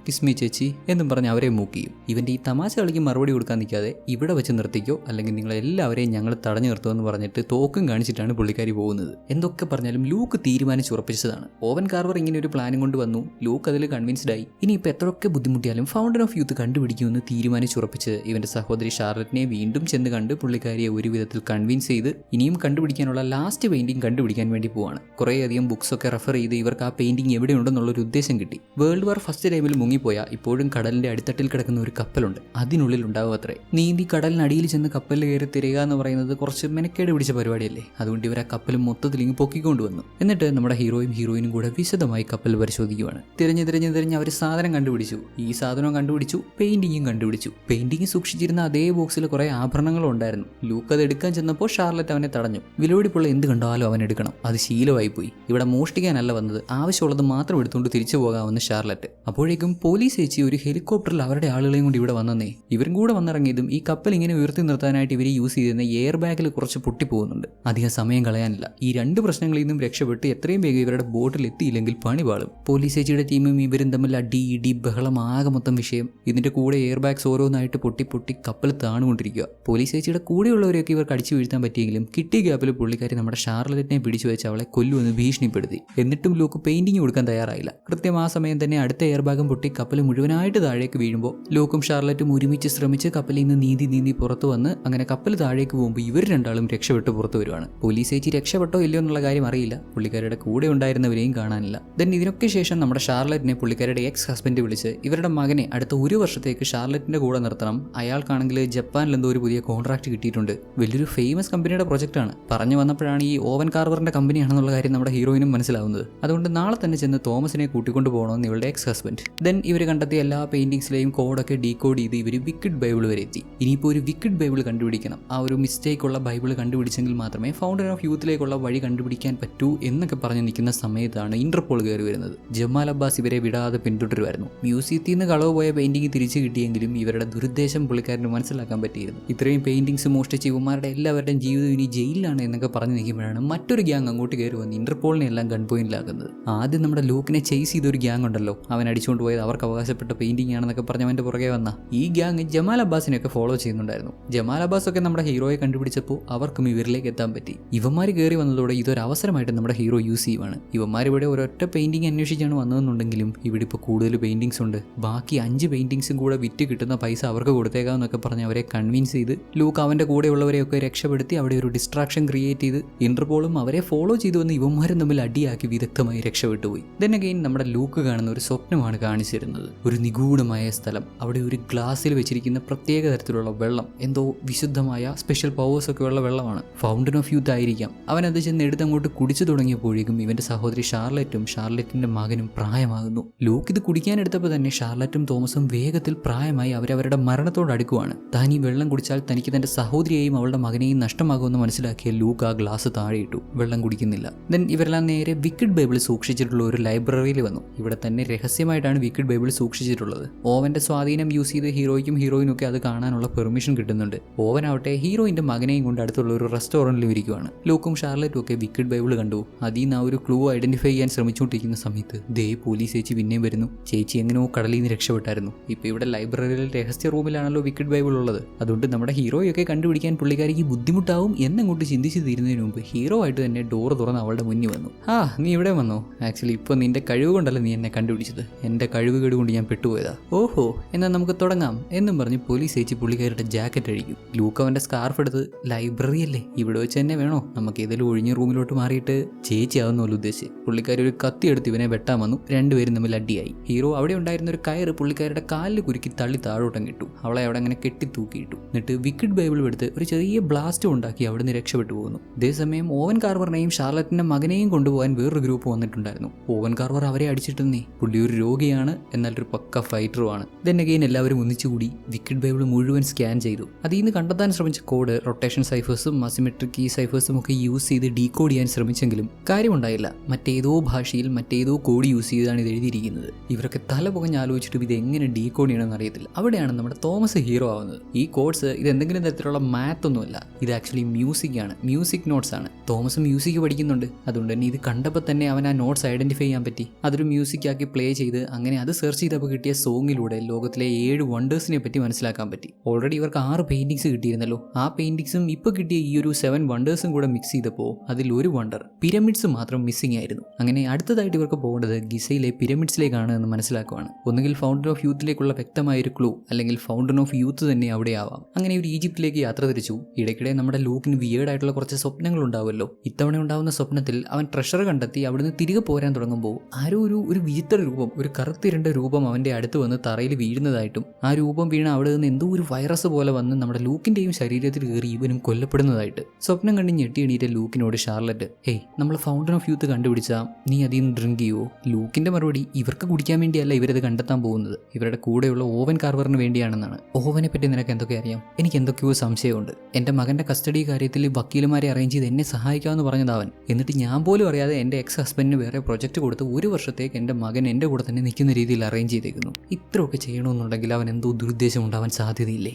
കിസ്മി ചേച്ചി എന്നും പറഞ്ഞ് അവരെ മൂക്ക് ചെയ്യും. ഇവന്റെ ഈ തമാശ കളിക്ക് മറുപടി കൊടുക്കാൻ നിൽക്കാതെ ഇവിടെ വെച്ച് നിർത്തിക്കോ, അല്ലെങ്കിൽ നിങ്ങളെല്ലാവരെയും ഞങ്ങൾ തടഞ്ഞു നിർത്തുമെന്ന് പറഞ്ഞിട്ട് തോക്കും കാണിച്ചിട്ടാണ് പുള്ളിക്കാരി പോകുന്നത്. എന്തൊക്കെ പറഞ്ഞാലും ലൂക്ക് തീരുമാനിച്ചുറപ്പിച്ചതാണ്. ഓവൻ കാർവർ ഇങ്ങനെ ഒരു പ്ലാനും കൊണ്ട് വന്നു. ലൂക്ക് അതിൽ കൺവിൻസ്ഡ് ആയി. ഇനിയിപ്പോൾ എത്രയൊക്കെ ബുദ്ധിമുട്ടിയാലും ഫൗണ്ടൻ ഓഫ് യൂത്ത് കണ്ടുപിടിക്കുമെന്ന് തീരുമാനിച്ചുറപ്പിച്ച് ഇവന്റെ സഹോദരി ഷാർലറ്റിനെ വീണ്ടും ചെന്ന് കണ്ട് പുള്ളിക്കാരിയെ ഒരു വിധത്തിൽ കൺവിൻസ് ചെയ്ത് ഇനിയും കണ്ടുപിടിക്കാനുള്ള ലാസ്റ്റ് പെയിന്റിംഗ് കണ്ടുപിടിക്കാൻ വേണ്ടി പോവാണ്. കുറേയധികം ബുക്സ് ഒക്കെ റെഫർ ചെയ്ത് ഇവർക്ക് ആ പെയിന്റിംഗ് എവിടെയുണ്ടെന്നുള്ളൊരു ഉദ്ദേശം കിട്ടി. വേൾഡ് വാർ ഫസ്റ്റ് ടൈമിൽ മുങ്ങിപ്പോയ ഇപ്പോഴും കടലിന്റെ അടിത്തട്ടിൽ കിടക്കുന്ന ഒരു കപ്പലുണ്ട്. അതിനുള്ളിൽ ഉണ്ടാവും അത്രേ. നീന്തി കടലിനടിയിൽ ചെന്ന് കപ്പലിൽ കയറി തിരയുക എന്ന് പറയുന്നത് കുറച്ച് മെനക്കേട് പിടിച്ച പരിപാടിയല്ലേ. അതുകൊണ്ട് ഇവർ ആ കപ്പലും മൊത്തത്തിൽ ഇങ്ങ് പൊക്കിക്കൊണ്ടുവന്നു. എന്നിട്ട് നമ്മുടെ ഹീറോയിനും കൂടെ വിശദമായി കപ്പൽ പരിശോധിക്കുവാണ്. തിരഞ്ഞ് അവർ സാധനം കണ്ടുപിടിച്ചു. ഈ സാധനം കണ്ടുപിടിച്ചു, പെയിന്റിങ്ങും കണ്ടുപിടിച്ചു. പെയിന്റിങ് സൂക്ഷിച്ചിരുന്ന അതേ ബോക്സിൽ കുറെ ആഭരണങ്ങളും ഉണ്ടായിരുന്നു. ലൂക്ക് അത് എടുക്കാൻ ചെന്നപ്പോൾ ഷാർലറ്റ് അവനെ തടഞ്ഞു. വിലപിടിപ്പുള്ള എന്ത് കണ്ടാലും അവൻ എടുക്കണം, അത് ശീലമായി പോയി. ഇവിടെ മോഷ്ടിക്കാനല്ല വന്നത്, ആവശ്യമുള്ളത് മാത്രം എടുത്തുകൊണ്ട് തിരിച്ചു പോകാമെന്ന് ഷാർലറ്റ്. അപ്പോഴേക്കും പോലീസ് ചേച്ചി ഒരു ഹെലികോപ്റ്ററിൽ അവരുടെ ആളുകളെയും കൊണ്ട് ഇവിടെ വന്നേ. ഇവരും കൂടെ വന്നിറങ്ങിയതും ഈ കപ്പൽ ഇങ്ങനെ ഉയർത്തി നിർത്താനായിട്ട് ഇവർ യൂസ് ചെയ്യുന്ന എയർ ബാഗിൽ കുറച്ച് പൊട്ടിപ്പോകുന്നുണ്ട്. അധികം സമയം കളയാനില്ല. ഈ രണ്ട് പ്രശ്നങ്ങളിൽ നിന്നും രക്ഷപ്പെട്ട് എത്രയും വേഗം ഇവരുടെ ബോട്ടിൽ എത്തിയില്ലെങ്കിൽ പണി പാളും. പോലീസ് ചേച്ചിയുടെ ടീമും ഇവരും തമ്മിൽ അടി ഇടി ബഹളം ആകെ മൊത്തം വിഷയം. ഇതിന്റെ കൂടെ എയർ ബാഗ്സ് ഓരോന്നായിട്ട് പൊട്ടി പൊട്ടി കപ്പൽ താണുകൊണ്ടിരിക്കുക. പോലീസ് ചേച്ചിയുടെ കൂടെയുള്ളവരെയൊക്കെ ഇവർക്ക് അടിച്ചു വീഴ്ത്താൻ പറ്റിയെങ്കിലും കിട്ടിയ ഗ്യാപ്പിൽ പുള്ളിക്കാരി നമ്മുടെ ഷാർലറ്റിനെ പിടിച്ചു വെച്ച് അവളെ കൊല്ലുമെന്ന് ഭീഷണിപ്പെടുത്തി. എന്നിട്ടും ലൂക്ക് പെയിന്റിങ് കൊടുക്കാൻ തയ്യാറായില്ല. കൃത്യം ആ സമയം തന്നെ അടുത്ത എയർ ബാഗും പൊട്ടി കപ്പൽ മുഴുവനായിട്ട് താഴേക്ക് വീഴുമ്പോൾ ലൂക്കും ഷാർലറ്റും ഒരുമിച്ച് ശ്രമിച്ച് കപ്പലിൽ നിന്ന് നീന്തി പുറത്തു വന്ന് അങ്ങനെ കപ്പൽ താഴേക്ക് പോകുമ്പോൾ ഇവർ രണ്ടാളും രക്ഷപ്പെട്ട് പുറത്തു വരുവാണ്. പോലീസ് ചേച്ചി രക്ഷപ്പെട്ടോ ഇല്ലയോ എന്നുള്ള കാര്യം അറിയില്ല. പുള്ളിക്കാരുടെ കൂടെ ഉണ്ടായിരുന്നവരെയും കാണാനില്ല. ദെൻ ഇതിനൊക്കെ ശേഷം നമ്മുടെ ഷാർലറ്റിനെ പുള്ളിക്കാരുടെ എക്സ് ഹസ്ബൻഡ് വിളിച്ച് ഇവരുടെ മകനെ അടുത്ത 1 വർഷത്തേക്ക് ഷാർലറ്റിന്റെ കൂടെ നിർത്തണം. അയാൾക്കാണെങ്കിൽ ജപ്പാനിൽ എന്തോ ഒരു പുതിയ കോൺട്രാക്ട് കിട്ടിയിട്ടുണ്ട്. വലിയൊരു ഫേമസ് കമ്പനിയുടെ പ്രൊജക്റ്റാണ്. പറഞ്ഞു വന്നപ്പോഴാണ് ഈ ഓവൻ കാർവറിന്റെ കമ്പനിയാണെന്നുള്ള കാര്യം നമ്മുടെ ഹീറോയിനും മനസ്സിലാവുന്നത്. അതുകൊണ്ട് നാളെ തന്നെ ചെന്ന് തോമസിനെ കൂട്ടിക്കൊണ്ട് പോകണമെന്ന് ഇവളുടെ എക്സ് ഹസ്ബൻഡ്. ദെൻ ഇവർ കണ്ടെത്തിയ എല്ലാ പെയിന്റിങ്സിലെയും കോഡൊക്കെ ഡീകോഡ് ചെയ്ത് ഇവർ വിക്കഡ് ബൈബിൾ വരെ എത്തി. ഇനിയിപ്പോൾ ഒരു വിക്കഡ് ബൈബിൾ കണ്ടുപിടിക്കണം. ആ ഒരു മിസ്റ്റേക്കുള്ള ബൈബിൾ കണ്ടുപിടിച്ചെങ്കിൽ മാത്രമേ ഫൗണ്ടൻ ഓഫ് യൂത്തിലേക്കുള്ള വഴി കണ്ടുപിടിക്കാൻ പറ്റൂ എന്നൊക്കെ പറഞ്ഞ് നിൽക്കുന്ന സമയത്താണ് ഇന്റർപോൾ കയറി വരുന്നത്. ജമാൽ അബ്ബാസ് ഇവരെ വിടാതെ പിന്തുടരുമായിരുന്നു. മ്യൂസിയത്തിൽ നിന്ന് കളവ് പോയ പെയിന്റിംഗ് തിരിച്ചു കിട്ടിയെങ്കിലും ഇവരുടെ ദുരുദ്ദേശം പുള്ളിക്കാരന് മനസ്സിലാക്കാൻ പറ്റിയിരുന്നു. ഇത്രയും പെയിന്റിങ്സ് മോഷ്ടിച്ച് ഇവന്മാരുടെ എല്ലാവരുടെയും ജീവിതം ഇനി ജയിലിലാണ് എന്നൊക്കെ പറഞ്ഞു നിൽക്കുമ്പോഴാണ് മറ്റൊരു ഗ്യാങ് അങ്ങോട്ട് കയറി വന്ന് ഇന്റർപോളിനെ എല്ലാം ഗൺ പോയിന്റിലാക്കുന്നത്. ആദ്യം നമ്മുടെ ലൂക്കിനെ ചേസ് ചെയ്തൊരു ഗ്യാങ് ഉണ്ടല്ലോ, അവൻ അടിച്ചുകൊണ്ട് പോയത് അവർക്ക് അവകാശപ്പെട്ട പെയിന്റിംഗ് ആണെന്നൊക്കെ പറഞ്ഞ് അവൻ്റെ പുറകെ വന്ന ഈ ഗ്യാങ് ജമാൽ അബ്ബാസിനെയൊക്കെ ഫോളോ ചെയ്യുന്നുണ്ടായിരുന്നു. ജമാൽ അബ്ബാസ് ഒക്കെ നമ്മുടെ ഹീറോയെ കണ്ടുപിടിച്ചപ്പോൾ അവർക്കും ഇവരിലേക്ക് എത്താൻ പറ്റി. ഇവന്മാർ കയറി വന്നതോടെ ഇതൊരു അവസരമായിട്ട് നമ്മുടെ ഹീറോ യൂസ് ചെയ്യുവാണ്. ഇവന്മാർ ഇവിടെ ഒരൊറ്റ പെയിന്റിംഗ് അന്വേഷിച്ചാണ് വന്നതെന്നുണ്ടെങ്കിലും ഇവിടെ ഇപ്പോൾ കൂടുതൽ പെയിന്റിങ്സ് ഉണ്ട്. ബാക്കി 5 പെയിന്റിങ്സും കൂടെ വിറ്റ് കിട്ടുന്ന പൈസ അവർക്ക് കൊടുത്തേക്കാമെന്നൊക്കെ പറഞ്ഞ് അവരെ കൺവിൻസ് ചെയ്ത് ലൂക്ക് അവൻ്റെ കൂടെയുള്ളവരെയൊക്കെ രക്ഷപ്പെടുത്തി അവിടെ ഒരു ഡിസ്ട്രാക്ഷൻ ക്രിയേറ്റ് ചെയ്ത് ഇന്റർപോളും അവരെ ഫോളോ ചെയ്തു വന്ന് ഇവന്മാരും തമ്മിൽ അടിയാക്കി വിദഗ്ധമായി രക്ഷപ്പെട്ടു പോയി. ദെൻ അഗെയിൻ നമ്മുടെ ലൂക്ക് കാണുന്ന ഒരു സ്വപ്നമാണ് കാണിച്ചിരുന്നത്. ഒരു നിഗൂഢമായ സ്ഥലം, അവിടെ ഒരു ഗ്ലാസ്സിൽ വെച്ചിരിക്കുന്ന പ്രത്യേക തരത്തിലുള്ള വെള്ളം, എന്തോ വിശുദ്ധമായ സ്പെഷ്യൽ പവേഴ്സ് ഒക്കെ ഉള്ള വെള്ളമാണ്. ഫൗണ്ടൻ ഓഫ് യൂത്ത് ആയിരിക്കാം. അവൻ അത് ചെന്ന് എടുത്തങ്ങോട്ട് കുടിച്ചു തുടങ്ങിയപ്പോഴേക്കും ഇവന്റെ സഹോദരി ഷാർലറ്റിന്റെ മകനും പ്രായമാകുന്നു. ലൂക്ക് ഇത് കുടിക്കാനെടുത്തപ്പോൾ തന്നെ ഷാർലറ്റും തോമസും വേഗത്തിൽ പ്രായമായി അവരവരുടെ മരണത്തോട് അടുക്കുവാണ്. താൻ ഈ വെള്ളം കുടിച്ചാൽ തനിക്ക് തന്റെ സഹോദരിയെയും അവളുടെ മകനെയും നഷ്ടമാകുമെന്ന് മനസ്സിലാക്കിയ ലൂക്ക് ആ ഗ്ലാസ് താഴെയിട്ടു. വെള്ളം കുടിക്കുന്നില്ല. ദെൻ ഇവരെല്ലാം നേരെ വിക്കഡ് ബൈബിൾ സൂക്ഷിച്ചിട്ടുള്ള ഒരു ലൈബ്രറിയിൽ വന്നു. ഇവിടെ തന്നെ രഹസ്യമായിട്ടാണ് വിക്കഡ് ബൈബിൾ സൂക്ഷിച്ചിട്ടുള്ളത്. ഓവന്റെ സ്വാധീനം യൂസ് ചെയ്ത് ഹീറോയ്ക്കും ഹീറോയിനും ഒക്കെ അത് കാണാനുള്ള പെർമിഷൻ കിട്ടുന്നുണ്ട്. ഓവനാവട്ടെ ഹീറോയിന്റെ മകനെയും കൊണ്ട് അടുത്തുള്ള ഒരു റെസ്റ്റോറന്റിലും ഇരിക്കുവാണ്. ലൂക്കും ഷാർലറ്റും ഒക്കെ വിക്കഡ് ബൈബിൾ കണ്ടു. അതിൽ നിന്ന് ആ ഒരു ക്ലൂ ഐഡന്റിഫൈ ചെയ്യാൻ ശ്രമിച്ചുകൊണ്ടിരിക്കുന്ന സമയത്ത് ദേ പോലീസ് ചേച്ചി പിന്നെയും വരുന്നു. ചേച്ചി എങ്ങനെയോ കടലിൽ നിന്ന് രക്ഷപ്പെട്ടായിരുന്നു. ഇപ്പൊ ഇവിടെ ലൈബ്രറിയിൽ രഹസ്യ റൂമിലാണല്ലോ വിക്കഡ് ബൈബിൾ ഉള്ളത്. അതുകൊണ്ട് നമ്മുടെ ഹീറോയൊക്കെ കണ്ടുപിടിക്കാൻ പുള്ളിക്കാരിക്ക് ബുദ്ധിമുട്ടാവും എന്നങ്ങോട്ട് ചിന്തിച്ച് തീരുന്നതിന് മുമ്പ് ഹീറോ ആയിട്ട് തന്നെ ഡോർ തുറന്ന് അവളുടെ മുന്നിൽ വന്നു. നീ ഇവിടെ വന്നോ? ആക്ച്വലി ഇപ്പോൾ നിന്റെ കഴിവ് കൊണ്ടല്ല നീ എന്നെ കണ്ടുപിടിച്ചത്, എൻ്റെ കഴിവുകേട് കൊണ്ട് ഞാൻ പെട്ടുപോയതാ. ഓഹോ, എന്നാൽ നമുക്ക് തുടങ്ങാം എന്നും പറഞ്ഞ് പോലീസ് ചേച്ചി പുള്ളിക്കാരുടെ ജാക്കറ്റ് അഴിക്കും. ലൂക്ക് അവൻ്റെ സ്കാർഫ് എടുത്ത് ലൈബ്രറി അല്ലേ, ഇവിടെ വെച്ച് തന്നെ വേണോ, നമുക്ക് ഏതെങ്കിലും ഒഴിഞ്ഞ റൂമിലോട്ട് മാറിയിട്ട് ചേച്ചി ആവുന്നല്ലോ ഉദ്ദേശിച്ച് പുള്ളിക്കാരി ഒരു കത്തി എടുത്ത് ഇവനെ വെട്ടാൻ വന്നു. രണ്ടുപേരും തമ്മിൽ അടിയായി. ഹീറോ അവിടെ ഉണ്ടായിരുന്ന ഒരു കയറ് പുള്ളിക്കാരുടെ കാലിൽ കുരുക്കി തള്ളി താഴോട്ടം കിട്ടു. അവളെ അവിടെ അങ്ങനെ കെട്ടി തൂക്കിയിട്ടു. എന്നിട്ട് വിക്കഡ് ബൈബിൾ എടുത്ത് ഒരു ചെറിയ ബ്ലാസ്റ്റ് ഉണ്ടാക്കി അവിടെ നിന്ന് രക്ഷപ്പെട്ടു പോകുന്നു. അതേസമയം ഓവൻ കാർവറിനെയും ഷാർലറ്റിന്റെ മകനെയും കൊണ്ടുപോകാൻ വേറൊരു ഗ്രൂപ്പ് വന്നിട്ടുണ്ടായിരുന്നു. ഓവൻ കാർവർ അവരെ അടിച്ചിട്ടുന്നേ. പുള്ളി ഒരു രോഗിയാണ്, എന്നാൽ ഒരു പക്ക ഫൈറ്ററുമാണ്. ദെൻ അഗെയിൻ എല്ലാവരും ഒന്നിച്ചുകൂടി വിക്കഡ് ബൈബിൾ മുഴുവൻ സ്കാൻ ചെയ്തു. അതിൽ നിന്ന് കണ്ടെത്താൻ ശ്രമിച്ച കോഡ് റൊട്ടേഷൻ സൈഫേഴ്സും അസിമെട്രിക് കീ സൈഫേഴ്സും ഒക്കെ യൂസ് ചെയ്ത് ഡീകോഡ് ചെയ്യാൻ ശ്രമിച്ചെങ്കിലും കാര്യമുണ്ടായില്ല. മറ്റേതോ ഭാഷയിൽ മറ്റേതോ കോഡ് യൂസ് ചെയ്താണ് ഇത് എഴുതിയിരിക്കുന്നത്. ഇവരൊക്കെ തല പുകഞ്ഞ് ആലോചിച്ചിട്ട് ഇത് എങ്ങനെ ഡീകോഡ് ചെയ്യണമെന്ന് അറിയത്തില്ല. അവിടെയാണ് നമ്മുടെ തോമസ് ഹീറോ ആവുന്നത്. ഈ കോഡ്സ് ഇത് എന്തെങ്കിലും തരത്തിലുള്ള മാത്ത് ഒന്നുമല്ല, ഇത് ആക്ച്വലി മ്യൂസിക് ആണ്, മ്യൂസിക് നോട്ട്സ് ആണ്. തോമസ് മ്യൂസിക് പഠിക്കുന്നുണ്ട്. അതുകൊണ്ട് തന്നെ ഇത് കണ്ടപ്പോൾ തന്നെ അവൻ ആ നോട്ട്സ് ഐഡന്റിഫൈ ചെയ്യാൻ പറ്റി. അതൊരു മ്യൂസിക് ആക്കി പ്ലേ ചെയ്ത് അങ്ങനെ അത് സെർച്ച് ചെയ്തപ്പോൾ കിട്ടിയ സോങ്ങിലൂടെ ലോകത്തിലെ 7 വണ്ടേഴ്സിനെ പറ്റി മനസ്സിലാക്കാൻ പറ്റി. ഓൾറെഡി ഇവർക്ക് 6 പെയിന്റിങ്സ് കിട്ടിയിരുന്നല്ലോ. ആ പെയിന്റിങ്സും ഇപ്പോൾ കിട്ടിയ ഈ ഒരു 7 വണ്ടേഴ്സും കൂടെ മിക്സ് ചെയ്തപ്പോൾ അതിൽ ഒരു വണ്ടർ പിരമിഡ്സ് മാത്രം മിസ്സിംഗ് ആയിരുന്നു. അങ്ങനെ അടുത്തതായിട്ട് ഇവർക്ക് പോകേണ്ടത് ഗിസയിലെ പിരമിഡ്സിലേക്കാണ് എന്ന് മനസ്സിലാക്കുവാണ്. ഒന്നുകിൽ ഫൗണ്ടൻ ഓഫ് യൂത്തിലേക്കുള്ള വ്യക്തമായൊരു ക്ലൂ, അല്ലെങ്കിൽ ഫൗണ്ടൻ ഓഫ് യൂത്ത് തന്നെ അവിടെ ആവാം. അങ്ങനെ ഒരു ഈജിപ്തിലേക്ക് യാത്ര തിരിച്ചു. ഇടയ്ക്കിടെ നമ്മുടെ ലൂക്കിന് വിയേർഡായിട്ടുള്ള കുറച്ച് സ്വപ്നങ്ങൾ ഉണ്ടാവുമല്ലോ. ഇത്തവണ ഉണ്ടാവുന്ന സ്വപ്നത്തിൽ അവൻ ട്രഷർ കണ്ടെത്തി അവിടുന്ന് തിരികെ പോരാൻ തുടങ്ങുമ്പോൾ ആരോ ഒരു വിചിത്ര രൂപം, ഒരു കറുത്തിരണ്ട രൂപം അവന്റെ അടുത്ത് വന്ന് തറയിൽ വീഴുന്നതായിട്ടും ആ രൂപം വീണ അവിടെ നിന്ന് എന്തോ ഒരു വൈറസ് പോലെ വന്ന് നമ്മുടെ ലൂക്കിന്റെയും ശരീരത്തിൽ കയറി ഇവനും കൊല്ലപ്പെടുന്നതായിട്ട് സ്വപ്നം കണ്ട് ഞെട്ടി എണീറ്റ ലൂക്കിനോട് ഷാർലറ്റ്, ഹേയ് നമ്മൾ ഫൗണ്ടൻ ഓഫ് യൂത്ത് കണ്ടുപിടിച്ചാ നീ അതിൽ നിന്ന് ഡ്രിങ്ക് ചെയ്യുമോ? ലൂക്കിന്റെ മറുപടി, ഇവർക്ക് കുടിക്കാൻ വേണ്ടിയല്ല ഇവരത് കണ്ടെത്താൻ പോകുന്നത്, ഇവരുടെ കൂടെയുള്ള ഓവൻ കാർവറിന് വേണ്ടിയാണെന്നാണ്. ഓവനെ പറ്റി നിനക്ക് എന്തൊക്കെ അറിയാം? എനിക്ക് എന്തൊക്കെയോ സംശയമുണ്ട്. എൻ്റെ മകന്റെ കസ്റ്റഡി കാര്യത്തിൽ വക്കീലുമാരെ അറേഞ്ച് ചെയ്ത് എന്നെ സഹായിക്കാമെന്ന് പറഞ്ഞതാവൻ. എന്നിട്ട് ഞാൻ പോലും അറിയാതെ എൻ്റെ എക്സ് ഹസ്ബൻഡിന് വേറെ പ്രൊജക്റ്റ് കൊടുത്ത് 1 വർഷത്തേക്ക് എൻ്റെ മകൻ എൻ്റെ കൂടെ തന്നെ നിൽക്കുന്ന രീതിയിൽ അറേഞ്ച് ചെയ്തേക്കുന്നു. ഇത്രയൊക്കെ ചെയ്യണമെന്നുണ്ടെങ്കിൽ അവൻ എന്തോ ദുരുദ്ദേശം ഉണ്ടാവാൻ സാധ്യതയില്ലേ?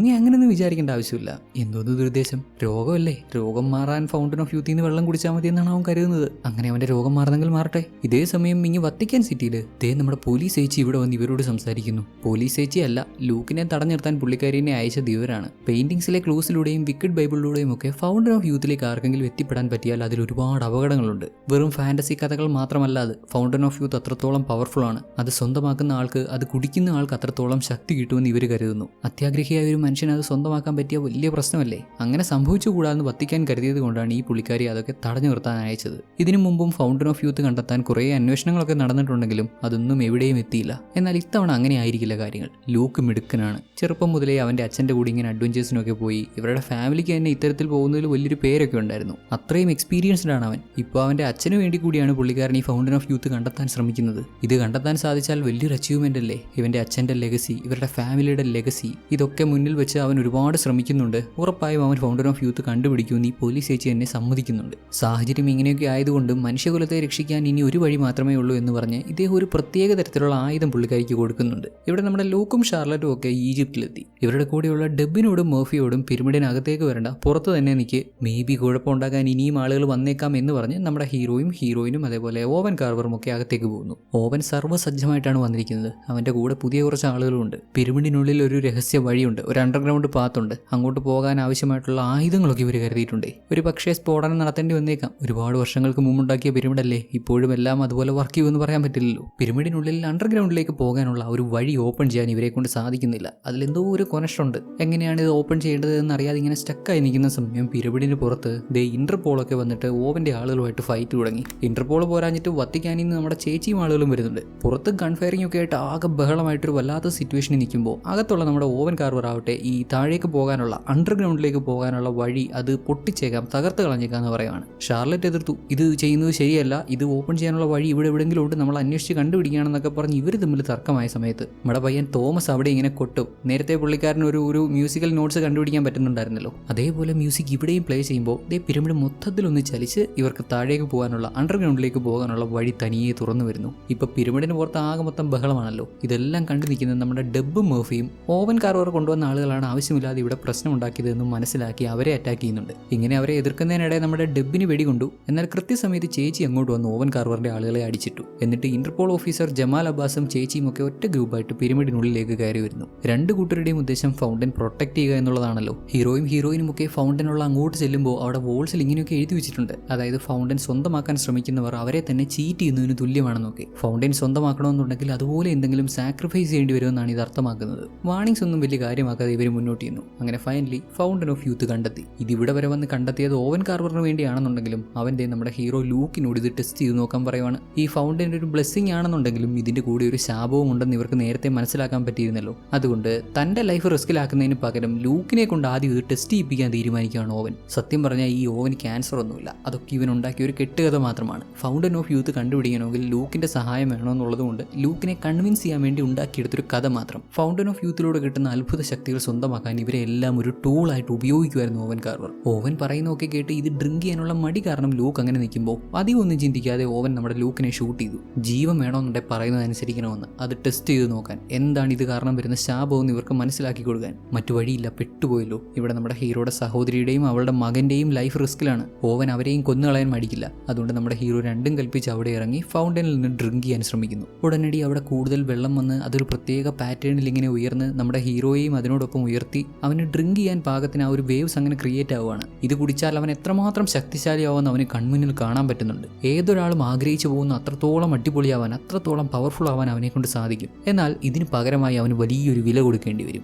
നീ അങ്ങനെയൊന്നും വിചാരിക്കേണ്ട ആവശ്യമില്ല. എന്തോന്ന് ദുരുദ്ദേശം? രോഗമല്ലേ, രോഗം മാറാൻ ഫൗണ്ടൻ ഓഫ് യൂത്തിൽ നിന്ന് വെള്ളം കുടിച്ചാൽ മതി എന്നാണ് അവൻ കരുതുന്നത്. അങ്ങനെ അവൻ്റെ രോഗം മാറുന്നെങ്കിൽ മാറട്ടെ. ഇതേ സമയം ഇങ്ങ് വത്തിക്കാൻ സിറ്റിയിൽ നമ്മുടെ പോലീസ് ചേച്ചി ഇവിടെ വന്ന് ഇവരോട് സംസാരിക്കുന്നു. പോലീസ് ചേച്ചി അല്ല, ലൂക്കിനെ തടഞ്ഞു നിർത്താൻ പുള്ളിക്കാരിനെ അയച്ചത് ഇവരാണ്. പെയിന്റിങ്സിലെ ക്ലൂസിലൂടെയും വിക്കറ്റ് ബൈബിളിലൂടെയും ഒക്കെ ഫൗണ്ടൻ ഓഫ് യൂത്തിലേക്ക് ആർക്കെങ്കിലും എത്തിപ്പെടാൻ പറ്റിയാൽ അതിൽ ഒരുപാട് അപകടങ്ങളുണ്ട്. വെറും ഫാന്റസി കഥകൾ മാത്രമല്ല അത്. ഫൗണ്ടൻ ഓഫ് യൂത്ത് അത്രത്തോളം പവർഫുൾ ആണ്. അത് സ്വന്തമാക്കുന്ന ആൾക്ക്, അത് കുടിക്കുന്ന ആൾക്ക് അത്രത്തോളം ശക്തി കിട്ടുമെന്ന് ഇവർ കരുതുന്നു. അത്യാഗ്രഹിയായ ഒരു മനുഷ്യൻ അത് സ്വന്തമാക്കാൻ പറ്റിയ വലിയ പ്രശ്നമല്ലേ? അങ്ങനെ സംഭവിച്ചുകൂടാന്ന് വത്തിക്കാൻ കരുതിയത് കൊണ്ടാണ് ഈ പുള്ളിക്കാരി അതൊക്കെ തടഞ്ഞു നിർത്താൻ അയച്ചത്. ഇതിനു മുമ്പും ഫൗണ്ടൻ ഓഫ് യൂത്ത് കണ്ടെത്താൻ കുറേ അന്വേഷണങ്ങളൊക്കെ നടന്നിട്ടുണ്ടെങ്കിലും അതൊന്നും എവിടെയും എത്തിയില്ല. എന്നാൽ ഇത്തവണ അങ്ങനെ ആയിരിക്കില്ല കാര്യങ്ങൾ. ലൂക്ക് മിടുക്കനാണ്. ചെറുപ്പം മുതലേ അവൻ്റെ അച്ഛൻ്റെ കൂടി ഇങ്ങനെ അഡ്വഞ്ചേഴ്സിനൊക്കെ പോയി ഇവരുടെ ഫാമിലിക്ക് തന്നെ ഇത്തരത്തിൽ പോകുന്നതിൽ വലിയൊരു പേരൊക്കെ ഉണ്ടായിരുന്നു. അത്രയും എക്സ്പീരിയൻസ്ഡ് ആണ് അവൻ. ഇപ്പോൾ അവൻ്റെ അച്ഛന് വേണ്ടി കൂടിയാണ് പുള്ളിക്കാരൻ ഈ ഫൗണ്ടൻ ഓഫ് യൂത്ത് കണ്ടെത്താൻ ശ്രമിക്കുന്നത്. ഇത് കണ്ടെത്താൻ സാധിച്ചാൽ വലിയൊരു അച്ചീവ്മെൻ്റ് അല്ലേ? ഇവൻ്റെ അച്ഛൻ്റെ ലെഗസി, ഇവരുടെ ഫാമിലിയുടെ ലെഗസി, ഇതൊക്കെ മുന്നിൽ വെച്ച് അവൻ ഒരുപാട് ശ്രമിക്കുന്നുണ്ട്. ഉറപ്പായും അവൻ ഫൗണ്ടൻ ഓഫ് യൂത്ത് കണ്ടുപിടിക്കുമെന്ന് ഈ പോലീസ് ചേച്ചി എന്നെ സമ്മതിക്കുന്നുണ്ട്. സാഹചര്യം ഇങ്ങനെയൊക്കെ ആയതുകൊണ്ട് മനുഷ്യകുലത്തെ രക്ഷിക്കാൻ ഇനി ഒരു വഴി മാത്രമേ ഉള്ളൂ എന്ന് പറഞ്ഞ് ഇദ്ദേഹം ഒരു പ്രത്യേക തരത്തിലുള്ള ആയുധം പുള്ളിക്കാരിക്ക് കൊടുക്കുന്നുണ്ട്. ഇവിടെ നമ്മുടെ ലൂക്കും ഷാർലറ്റും ഒക്കെ ഈജിപ്തിലെത്തി. ഇവരുടെ കൂടെയുള്ള ഡെബിനോടും മേർഫിയോടും പിരമിഡിനകത്തേക്ക് വരണ്ട, പുറത്ത് തന്നെ നിൽക്ക്, മേ ബി കുഴപ്പമുണ്ടാക്കാൻ ഇനിയും ആളുകൾ വന്നേക്കാം എന്ന് പറഞ്ഞ് നമ്മുടെ ഹീറോയിനും അതേപോലെ ഓവൻ കാർവറും ഒക്കെ അകത്തേക്ക് പോകുന്നു. ഓവൻ സർവ്വസജ്ജമായിട്ടാണ് വന്നിരിക്കുന്നത്. അവൻ്റെ കൂടെ പുതിയ കുറച്ച് ആളുകളുണ്ട്. പിരമിഡിനുള്ളിൽ ഒരു രഹസ്യ വഴിയുണ്ട്, ഒരു അണ്ടർഗ്രൗണ്ട് പാത്തുണ്ട്. അങ്ങോട്ട് പോകാൻ ആവശ്യമായിട്ടുള്ള ആയുധങ്ങളൊക്കെ ഇവർ കരുതിയിട്ടുണ്ട്. ഒരു പക്ഷേ സ്ഫോടനം നടത്തേണ്ടി വന്നേക്കാം. ഒരുപാട് വർഷങ്ങൾക്ക് മുമ്പുണ്ടാക്കിയ പിരമിഡല്ലേ, ഇപ്പോഴും എല്ലാം അതുപോലെ വർക്ക് ചെയ്യുമെന്ന് പറയാൻ പറ്റില്ലല്ലോ. പിരമിഡിനുള്ളിൽ അണ്ടർഗ്രൗണ്ടിലേക്ക് പോകാനുള്ള ഒരു വഴി ഓപ്പൺ ചെയ്യാൻ ഇവരെ കൊണ്ട് സാധിക്കുന്നില്ല. അതിലെന്തോ ഒരു കൊനഷ്ടുണ്ട്. എങ്ങനെയാണ് ഇത് ഓപ്പൺ ചെയ്യേണ്ടത് എന്ന് അറിയാതെ ഇങ്ങനെ സ്റ്റക്കായി നിൽക്കുന്ന സമയം പിരമിഡിന് പുറത്ത് ഇന്റർപോളൊക്കെ വന്നിട്ട് ഓവന്റെ ആളുകളുമായിട്ട് ഫൈറ്റ് തുടങ്ങി. ഇന്റർപോൾ പോരാഞ്ഞിട്ട് വത്തിക്കാനിൽ നിന്ന് നമ്മുടെ ചേച്ചിയും ആളുകളും വരുന്നുണ്ട്. പുറത്ത് ഗൺഫയറിംഗ് ഒക്കെ ആയിട്ട് ആകെ ബഹളമായിട്ടൊരു വല്ലാത്ത സിറ്റുവേഷനിൽ നിൽക്കുമ്പോൾ അകത്തുള്ള നമ്മുടെ ഓവൻ കാർവർ ആവട്ടെ ഈ താഴേക്ക് പോകാനുള്ള അണ്ടർഗ്രൗണ്ടിലേക്ക് പോകാനുള്ള വഴി അത് പൊട്ടിച്ചേക്കാം, തകർത്ത് കളഞ്ഞേക്കാം എന്ന് പറയുകയാണ്. ഷാർലറ്റ് എതിർത്തു. ഇത് ചെയ്യുന്നത് ശരിയല്ല, ഇത് ഓപ്പൺ ചെയ്യാനുള്ള വഴി ഇവിടെ എവിടെയെങ്കിലും ഉണ്ട്, നമ്മൾ അന്വേഷിച്ച് കണ്ടുപിടിക്കുകയാണെന്നൊക്കെ പറഞ്ഞ് ഇവർ തമ്മിൽ തർക്കമായ സമയത്ത് നമ്മുടെ പയ്യൻ തോമസ് അവിടെ ഇങ്ങനെ കൊട്ടും. നേരത്തെ പുള്ളിക്കാരൻ ഒരു മ്യൂസിക്കൽ നോട്ട്സ് കണ്ടുപിടിക്കാൻ പറ്റുന്നുണ്ടായിരുന്നല്ലോ, അതേപോലെ മ്യൂസിക് ഇവിടെയും പ്ലേ ചെയ്യുമ്പോൾ പിരമിഡ് മൊത്തത്തിലൊന്ന് ചലിച്ച് ഇവർക്ക് താഴേക്ക് പോകാനുള്ള അണ്ടർഗ്രൗണ്ടിലേക്ക് പോകാനുള്ള വഴി തനിയെ തുറന്നു വരുന്നു. ഇപ്പൊ പിരമിഡിന് പുറത്ത് ആകെ മൊത്തം ബഹളമാണല്ലോ. ഇതെല്ലാം കണ്ടു നിൽക്കുന്നത് നമ്മുടെ ഡെബും മേർഫിയും ഓവൻ കാർവർ കൊണ്ടുവന്ന ആളുകളാണ് ആവശ്യമില്ലാതെ ഇവിടെ പ്രശ്നം ഉണ്ടാക്കിയതെന്നും മനസ്സിലാക്കി അവരെ അറ്റാക്ക് ചെയ്യുന്നുണ്ട്. ഇങ്ങനെ അവരെ എതിർക്കുന്നതിനിടെ നമ്മുടെ ഡെബിന് വെടികൊണ്ടു. എന്നാൽ കൃത്യസമയത്ത് ചേച്ചി അങ്ങോട്ട് വന്ന് ഓവൻ കാർവറിന്റെ ആളുകളെ അടിച്ചിട്ടു. എന്നിട്ട് ഇന്റർപോൾ ഓഫീസർ ജമാൽ അബ്ബാസും ചേച്ചിയും ഒക്കെ ഒറ്റ ഗ്രൂപ്പായിട്ട് പിരമിഡിനുള്ളിലേക്ക് കയറി വരുന്നു. രണ്ടു കൂട്ടരുടെയും ഉദ്ദേശം ഫൗണ്ടൻ പ്രൊട്ടക്ട് ചെയ്യുക എന്നുള്ളതാണല്ലോ. ഹീറോയിനും ഒക്കെ ഫൗണ്ടനുള്ള അങ്ങോട്ട് ചെല്ലുമ്പോൾ അവിടെ വോൾസിൽ ഇങ്ങനെയൊക്കെ എഴുതി വെച്ചിട്ടുണ്ട്. അതായത് ഫൗണ്ടൻ സ്വന്തമാക്കാൻ ശ്രമിക്കുന്നവർ അവരെ തന്നെ ചീറ്റ് ചെയ്യുന്നതിന് തുല്യമാണെന്നൊക്കെ. ഫൗണ്ടൻ സ്വന്തമാക്കണമെന്നുണ്ടെങ്കിൽ അതുപോലെ എന്തെങ്കിലും സാക്രിഫൈസ് ചെയ്യേണ്ടി വരുമെന്നാണ് ഇത് അർത്ഥമാക്കുന്നത്. വാർണിംഗ്സ് ഒന്നും വലിയ കാര്യമാക്കാതെ ഇവർ മുന്നോട്ട് ചെയ്യുന്നു. അങ്ങനെ ഫൈനലി ഫൗണ്ടൻ ഓഫ് യൂത്ത് കണ്ടെത്തി. ഇതിവിടെ വരെ വന്ന് കണ്ടെത്തിയത് ഓവൻ കാർവറിന് വേണ്ടിയാണെന്നുണ്ടെങ്കിലും അവന്റെ നമ്മുടെ ഹീറോ ലൂക്കിനോട് ഇത് ടെസ്റ്റ് ചെയ്ത് നോക്കാൻ പറയുവാണ്. ഈ ഫൗണ്ടൻ്റെ ഒരു ബ്ലെസ്സിങ് ആണെന്നുണ്ടെങ്കിലും ഇതിന്റെ കൂടെ ഒരു ശാപവും ഉണ്ടെന്ന് ഇവർക്ക് നേരത്തെ മനസ്സിലാക്കാൻ പറ്റിയിരുന്നല്ലോ. അതുകൊണ്ട് തന്റെ ലൈഫ് റിസ്കിലാക്കുന്നതിന് പകരം ലൂക്കിനെ കൊണ്ട് ആദ്യം ഇത് ടെസ്റ്റ് ചെയ്യിപ്പിക്കാൻ തീരുമാനിക്കുകയാണ് ഓവൻ. സത്യം പറഞ്ഞാൽ ഈ ഓവന് ക്യാൻസർ ഒന്നുമില്ല, അതൊക്കെ ഇവൻ ഉണ്ടാക്കിയ ഒരു കെട്ടുകഥ മാത്രമാണ്. ഫൗണ്ടൻ ഓഫ് യൂത്ത് കണ്ടുപിടിക്കണമെങ്കിൽ ലൂക്കിന്റെ സഹായം വേണമെന്നുള്ളതുകൊണ്ട് ലൂക്കിനെ കൺവിൻസ് ചെയ്യാൻ വേണ്ടി ഉണ്ടാക്കിയെടുത്തൊരു കഥ മാത്രം. ഫൗണ്ടൻ ഓഫ് യൂത്തിലൂടെ കിട്ടുന്ന അത്ഭുത ശക്തികൾ സ്വന്തമാക്കാൻ ഇവരെ എല്ലാം ഒരു ടൂളായിട്ട് ഉപയോഗിക്കുമായിരുന്നു ഓവൻ കാർവർ. ഓവൻ പറയുന്നതൊക്കെ കേട്ട് ഇത് ഡ്രിങ്ക് ചെയ്യാനുള്ള മടി കാരണം ലൂക്ക് അങ്ങനെ നിൽക്കുമ്പോൾ അധികം ഒന്നും ചിന്തിക്കാതെ ഓവൻ നമ്മുടെ ലൂക്കിനെ ഷൂട്ട് ചെയ്തു. ജീവൻ വേണമെന്നുണ്ടെങ്കിൽ പറയുന്നതനുസരിക്കണമെന്ന്, അത് ടെസ്റ്റ് ചെയ്ത് നോക്കാൻ, എന്താണ് ഇത് കാരണം വരുന്ന ശാപമെന്ന് ഇവർക്ക് മനസ്സിലാക്കി കൊടുക്കാൻ. മറ്റു വഴിയില്ല, പെട്ടുപോയല്ലോ. ഇവിടെ നമ്മുടെ ഹീറോയുടെ സഹോദരിയുടെയും അവളുടെ മകന്റെയും ലൈഫ് റിസ്കിലാണ്. ഓവൻ അവരെയും കൊന്നുകളയാൻ മടിക്കില്ല. അതുകൊണ്ട് നമ്മുടെ ഹീറോ രണ്ടും കൽപ്പിച്ച് അവിടെ ഇറങ്ങി ഫൗണ്ടനിൽ നിന്ന് ഡ്രിങ്ക് ചെയ്യാൻ ശ്രമിക്കുന്നു. ഉടനടി അവിടെ കൂടുതൽ വെള്ളം വന്ന് അതൊരു പ്രത്യേക പാറ്റേണിൽ ഇങ്ങനെ ഉയർന്ന് നമ്മുടെ ഹീറോയെയും അതിനോടൊപ്പം ഉയർത്തി അവന് ഡ്രിങ്ക് ചെയ്യാൻ പാകത്തിന് ആ ഒരു വേവ്സ് അങ്ങനെ ക്രിയേറ്റ് ആവുകയാണ്. ഇത് കുടിച്ചാൽ അവൻ എത്രമാത്രം ശക്തിശാലിയാവുമെന്ന് അവന് കൺമുന്നിൽ കാണാൻ പറ്റുന്നുണ്ട്. ഏതൊരാളും ആഗ്രഹിച്ചു പോകുന്ന അത്രത്തോളം അടിപൊളിയാവാൻ, അത്രത്തോളം പവർഫുൾ ആവാൻ അവനെ കൊണ്ട് സാധിക്കും. എന്നാൽ ഇതിന് പകരമായി അവന് വലിയൊരു വില കൊടുക്കേണ്ടി വരും.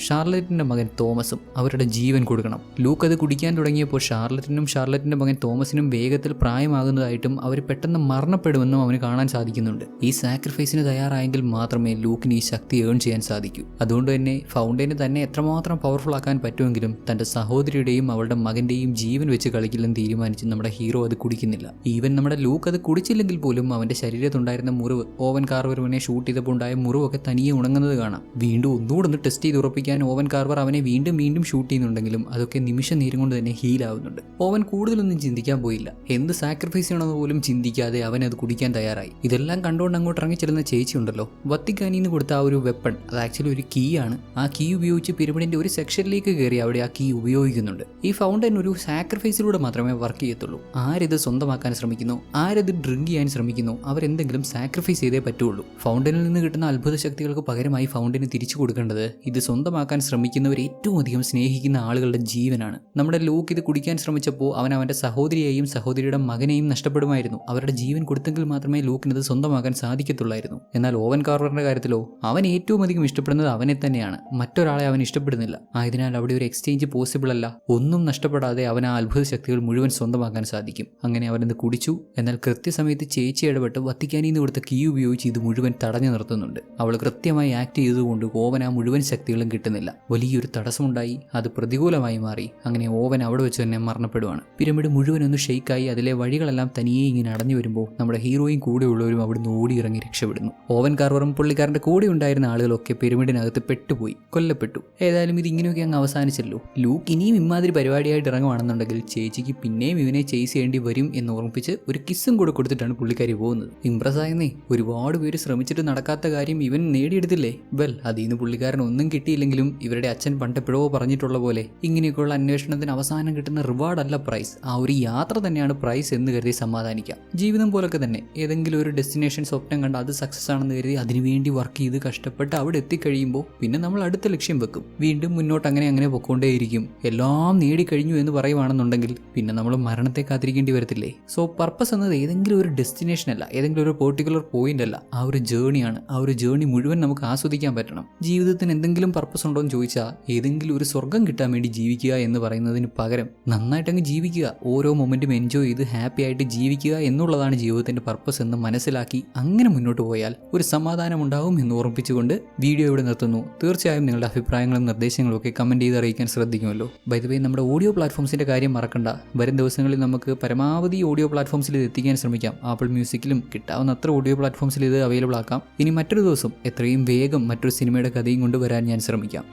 ഷാർലറ്റിന്റെ മകൻ തോമസും അവരുടെ ജീവൻ കൊടുക്കണം. ലൂക്ക് അത് കുടിക്കാൻ തുടങ്ങിയപ്പോൾ ഷാർലറ്റിന്റെ മകൻ തോമസിനും വേഗത്തിൽ പ്രായമാകുന്നതായിട്ടും അവർ പെട്ടെന്ന് മരണപ്പെടുമെന്നും അവന് കാണാൻ സാധിക്കുന്നുണ്ട്. ഈ സാക്രിഫൈസിന് തയ്യാറായെങ്കിൽ മാത്രമേ ലൂക്കിന് ഈ ശക്തി ഏൺ ചെയ്യാൻ സാധിക്കൂ. അതുകൊണ്ട് തന്നെ ഫൗണ്ടന് തന്നെ എത്രമാത്രം പവർഫുൾ ആക്കാൻ പറ്റുമെങ്കിലും തന്റെ സഹോദരിയുടെയും അവളുടെ മകന്റെയും ജീവൻ വെച്ച് കളിക്കില്ലെന്ന് തീരുമാനിച്ച് നമ്മുടെ ഹീറോ അത് കുടിക്കുന്നില്ല. ഈവൻ നമ്മുടെ ലൂക്ക് അത് കുടിച്ചില്ലെങ്കിൽ പോലും അവന്റെ ശരീരത്തുണ്ടായിരുന്ന മുറിവ്, ഓവൻ കാർവറിനെ ഷൂട്ട് ചെയ്തപ്പോൾ ഉണ്ടായ മുറിവൊക്കെ തനിയെ ഉണങ്ങുന്നത് കാണാം. വീണ്ടും ഒന്നുകൂടെ ഒന്ന് ടെസ്റ്റ് ചെയ്ത് ഉറപ്പിക്കാൻ ഓവൻ കാർവർ അവനെ വീണ്ടും ഷൂട്ട് ചെയ്യുന്നുണ്ടെങ്കിലും അതൊക്കെ നിമിഷ നേരം കൊണ്ട് തന്നെ ഹീലാവുന്നുണ്ട്. ഓവൻ കൂടുതലൊന്നും ചിന്തിക്കും കുടിക്കാൻ പോയില്ല. എന്ത് സാക്രിഫൈസ് ചെയ്യണമെന്ന് പോലും ചിന്തിക്കാതെ അവൻ അത് കുടിക്കാൻ തയ്യാറായി. ഇതെല്ലാം കണ്ടുകൊണ്ട് അങ്ങോട്ട് ഇറങ്ങിച്ചെല്ലുന്ന ചേച്ചി ഉണ്ടല്ലോ, വത്തിക്കാനിൽ നിന്ന് കൊടുത്ത ആ ഒരു വെപ്പൺ, അത് ആക്ച്വലി ഒരു കീ ആണ്. ആ കീ ഉപയോഗിച്ച് പിരമിഡിന്റെ ഒരു സെക്ഷനിലേക്ക് കയറി അവിടെ ആ കീ ഉപയോഗിക്കുന്നുണ്ട്. ഈ ഫൗണ്ടൻ ഒരു സാക്രിഫൈസിലൂടെ മാത്രമേ വർക്ക് ചെയ്യത്തുള്ളൂ. ആരിത് സ്വന്തമാക്കാൻ ശ്രമിക്കുന്നു, ആരിത് ഡ്രിങ്ക് ചെയ്യാൻ ശ്രമിക്കുന്നു, അവരെന്തെങ്കിലും സാക്രിഫൈസ് ചെയ്തേ പറ്റുള്ളൂ. ഫൗണ്ടനിൽ നിന്ന് കിട്ടുന്ന അത്ഭുത ശക്തികൾക്ക് പകരമായി ഫൗണ്ടന് തിരിച്ചു കൊടുക്കേണ്ടത് ഇത് സ്വന്തമാക്കാൻ ശ്രമിക്കുന്നവർ ഏറ്റവും അധികം സ്നേഹിക്കുന്ന ആളുകളുടെ ജീവനാണ്. നമ്മുടെ ലൂക്ക് ഇത് കുടിക്കാൻ ശ്രമിച്ചപ്പോൾ അവൻ അവന്റെ സഹോദരിയെയും സഹോദരിയുടെ മകനെയും നഷ്ടപ്പെടുമായിരുന്നു. അവരുടെ ജീവൻ കൊടുത്തെങ്കിൽ മാത്രമേ ലൂക്കിനത് സ്വന്തമാക്കാൻ സാധിക്കത്തുള്ളായിരുന്നു. എന്നാൽ ഓവൻ കാർവറിന്റെ കാര്യത്തിലോ അവൻ ഏറ്റവും അധികം ഇഷ്ടപ്പെടുന്നത് അവനെ തന്നെയാണ്, മറ്റൊരാളെ അവൻ ഇഷ്ടപ്പെടുന്നില്ല. ആയതിനാൽ അവിടെ ഒരു എക്സ്ചേഞ്ച് പോസിബിൾ അല്ല. ഒന്നും നഷ്ടപ്പെടാതെ അവൻ ആ അത്ഭുത ശക്തികൾ മുഴുവൻ സ്വന്തമാക്കാൻ സാധിക്കും. അങ്ങനെ അവനത് കുടിച്ചു. എന്നാൽ കൃത്യസമയത്ത് ചേച്ചി ഇടപെട്ട് വത്തിക്കാനിൽ നിന്ന് കൊടുത്ത കീ ഉപയോഗിച്ച് ഇത് മുഴുവൻ തടഞ്ഞു നിർത്തുന്നുണ്ട്. അവൾ കൃത്യമായി ആക്ട് ചെയ്തുകൊണ്ട് ഓവൻ ആ മുഴുവൻ ശക്തികളും കിട്ടുന്നില്ല. വലിയൊരു തടസ്സമുണ്ടായി, അത് പ്രതികൂലമായി മാറി. അങ്ങനെ ഓവൻ അവിടെ വെച്ച് തന്നെ മരണപ്പെടുവാണ്. പിരമിഡ് മുഴുവൻ ഒന്ന് ഷെയ്ക്കായി അതിലെ വഴികളെല്ലാം തനിയെ ഇങ്ങനെ അടഞ്ഞു വരുമ്പോൾ നമ്മുടെ ഹീറോയും കൂടെയുള്ളവരും അവിടുന്ന് ഓടിയിറങ്ങി രക്ഷപ്പെടുന്നു. ഓവൻ കാർവറും പുള്ളിക്കാരന്റെ കൂടെ ഉണ്ടായിരുന്ന ആളുകളൊക്കെ പിരമിഡിനകത്ത് പെട്ടുപോയി, കൊല്ലപ്പെട്ടു. ഏതായാലും ഇത് ഇങ്ങനെയൊക്കെ അങ്ങ് അവസാനിച്ചല്ലോ. ലൂക്ക് ഇനിയും ഇമാതിരി പരിപാടിയായിട്ട് ഇറങ്ങുവാണെന്നുണ്ടെങ്കിൽ ചേച്ചിക്ക് പിന്നെയും ഇവനെ ചേസ് ചെയ്യേണ്ടി വരും എന്ന് ഓർമ്മിപ്പിച്ച് ഒരു കിസ്സും കൂടെ കൊടുത്തിട്ടാണ് പുള്ളിക്കാരി പോകുന്നത്. ഇംപ്രസ് ആയെന്നേ, ഒരുപാട് പേര് ശ്രമിച്ചിട്ട് നടക്കാത്ത കാര്യം ഇവൻ നേടിയെടുത്തില്ലേ. വെൽ, അതിൽ നിന്ന് പുള്ളിക്കാരൻ ഒന്നും കിട്ടിയില്ലെങ്കിലും ഇവരുടെ അച്ഛൻ പണ്ടെപ്പോഴോ പറഞ്ഞിട്ടുള്ള പോലെ ഇങ്ങനെയൊക്കെയുള്ള അന്വേഷണത്തിന് അവസാനം കിട്ടുന്ന റിവാർഡ് അല്ല പ്രൈസ്, ആ ഒരു യാത്ര തന്നെയാണ് പ്രൈസ് എന്ന് കരുതി സമാധാനിക്കാം. ജീവിതം പോലൊക്കെ തന്നെ ഏതെങ്കിലും ഒരു ഡെസ്റ്റിനേഷൻ സ്വപ്നം കണ്ട് അത് സക്സസ് ആണെന്ന് കരുതി അതിനുവേണ്ടി വർക്ക് ചെയ്ത് കഷ്ടപ്പെട്ട് അവിടെ എത്തിക്കഴിയുമ്പോൾ പിന്നെ നമ്മൾ അടുത്ത ലക്ഷ്യം വെക്കും. വീണ്ടും മുന്നോട്ട് അങ്ങനെ പൊക്കോണ്ടേയിരിക്കും. എല്ലാം നേടിക്കഴിഞ്ഞു എന്ന് പറയുവാണെന്നുണ്ടെങ്കിൽ പിന്നെ നമ്മൾ മരണത്തെ കാത്തിരിക്കേണ്ടി വരത്തില്ലേ. സോ പർപ്പസ് എന്നത് ഏതെങ്കിലും ഒരു ഡെസ്റ്റിനേഷൻ അല്ല, ഏതെങ്കിലും ഒരു പെർട്ടിക്കുലർ പോയിന്റ് അല്ല, ആ ഒരു ജേണിയാണ്. ആ ഒരു ജേണി മുഴുവൻ നമുക്ക് ആസ്വദിക്കാൻ പറ്റണം. ജീവിതത്തിന് എന്തെങ്കിലും പർപ്പസ് ഉണ്ടോ എന്ന് ചോദിച്ചാൽ ഏതെങ്കിലും ഒരു സ്വർഗം കിട്ടാൻ വേണ്ടി ജീവിക്കുക എന്ന് പറയുന്നതിന് പകരം നന്നായിട്ടങ്ങ് ജീവിക്കുക, ഓരോ മൊമെന്റും എൻജോയ് ചെയ്ത് ഹാപ്പി ആയിട്ട് ജീവിക്കുക എന്നുള്ളതാണ് ജീവിതത്തിന്റെ പർപ്പസ് എന്ന് മനസ്സിലാക്കി അങ്ങനെ മുന്നോട്ട് പോയാൽ ഒരു സമാധാനം ഉണ്ടാവും എന്ന് ഓർമ്മിപ്പിച്ചുകൊണ്ട് വീഡിയോ ഇവിടെ നിർത്തുന്നു. തീർച്ചയായും നിങ്ങളുടെ അഭിപ്രായങ്ങളും നിർദ്ദേശങ്ങളും ഒക്കെ കമന്റ് ചെയ്ത് അറിയിക്കാൻ ശ്രദ്ധിക്കുമല്ലോ. ബൈ ദ വേ, നമ്മുടെ ഓഡിയോ പ്ലാറ്റ്ഫോംസിന്റെ കാര്യം മറക്കണ്ട. വരും ദിവസങ്ങളിൽ നമുക്ക് പരമാവധി ഓഡിയോ പ്ലാറ്റ്ഫോംസിൽ ഇത് എത്തിക്കാൻ ശ്രമിക്കാം. ആപ്പിൾ മ്യൂസിക്കിലും കിട്ടാവുന്ന അത്ര ഓഡിയോ പ്ലാറ്റ്ഫോംസിൽ ഇത് അവൈലബിൾ ആക്കാം. ഇനി മറ്റൊരു ദിവസം എത്രയും വേഗം മറ്റൊരു സിനിമയുടെ കഥയും കൊണ്ടുവരാൻ ഞാൻ ശ്രമിക്കാം.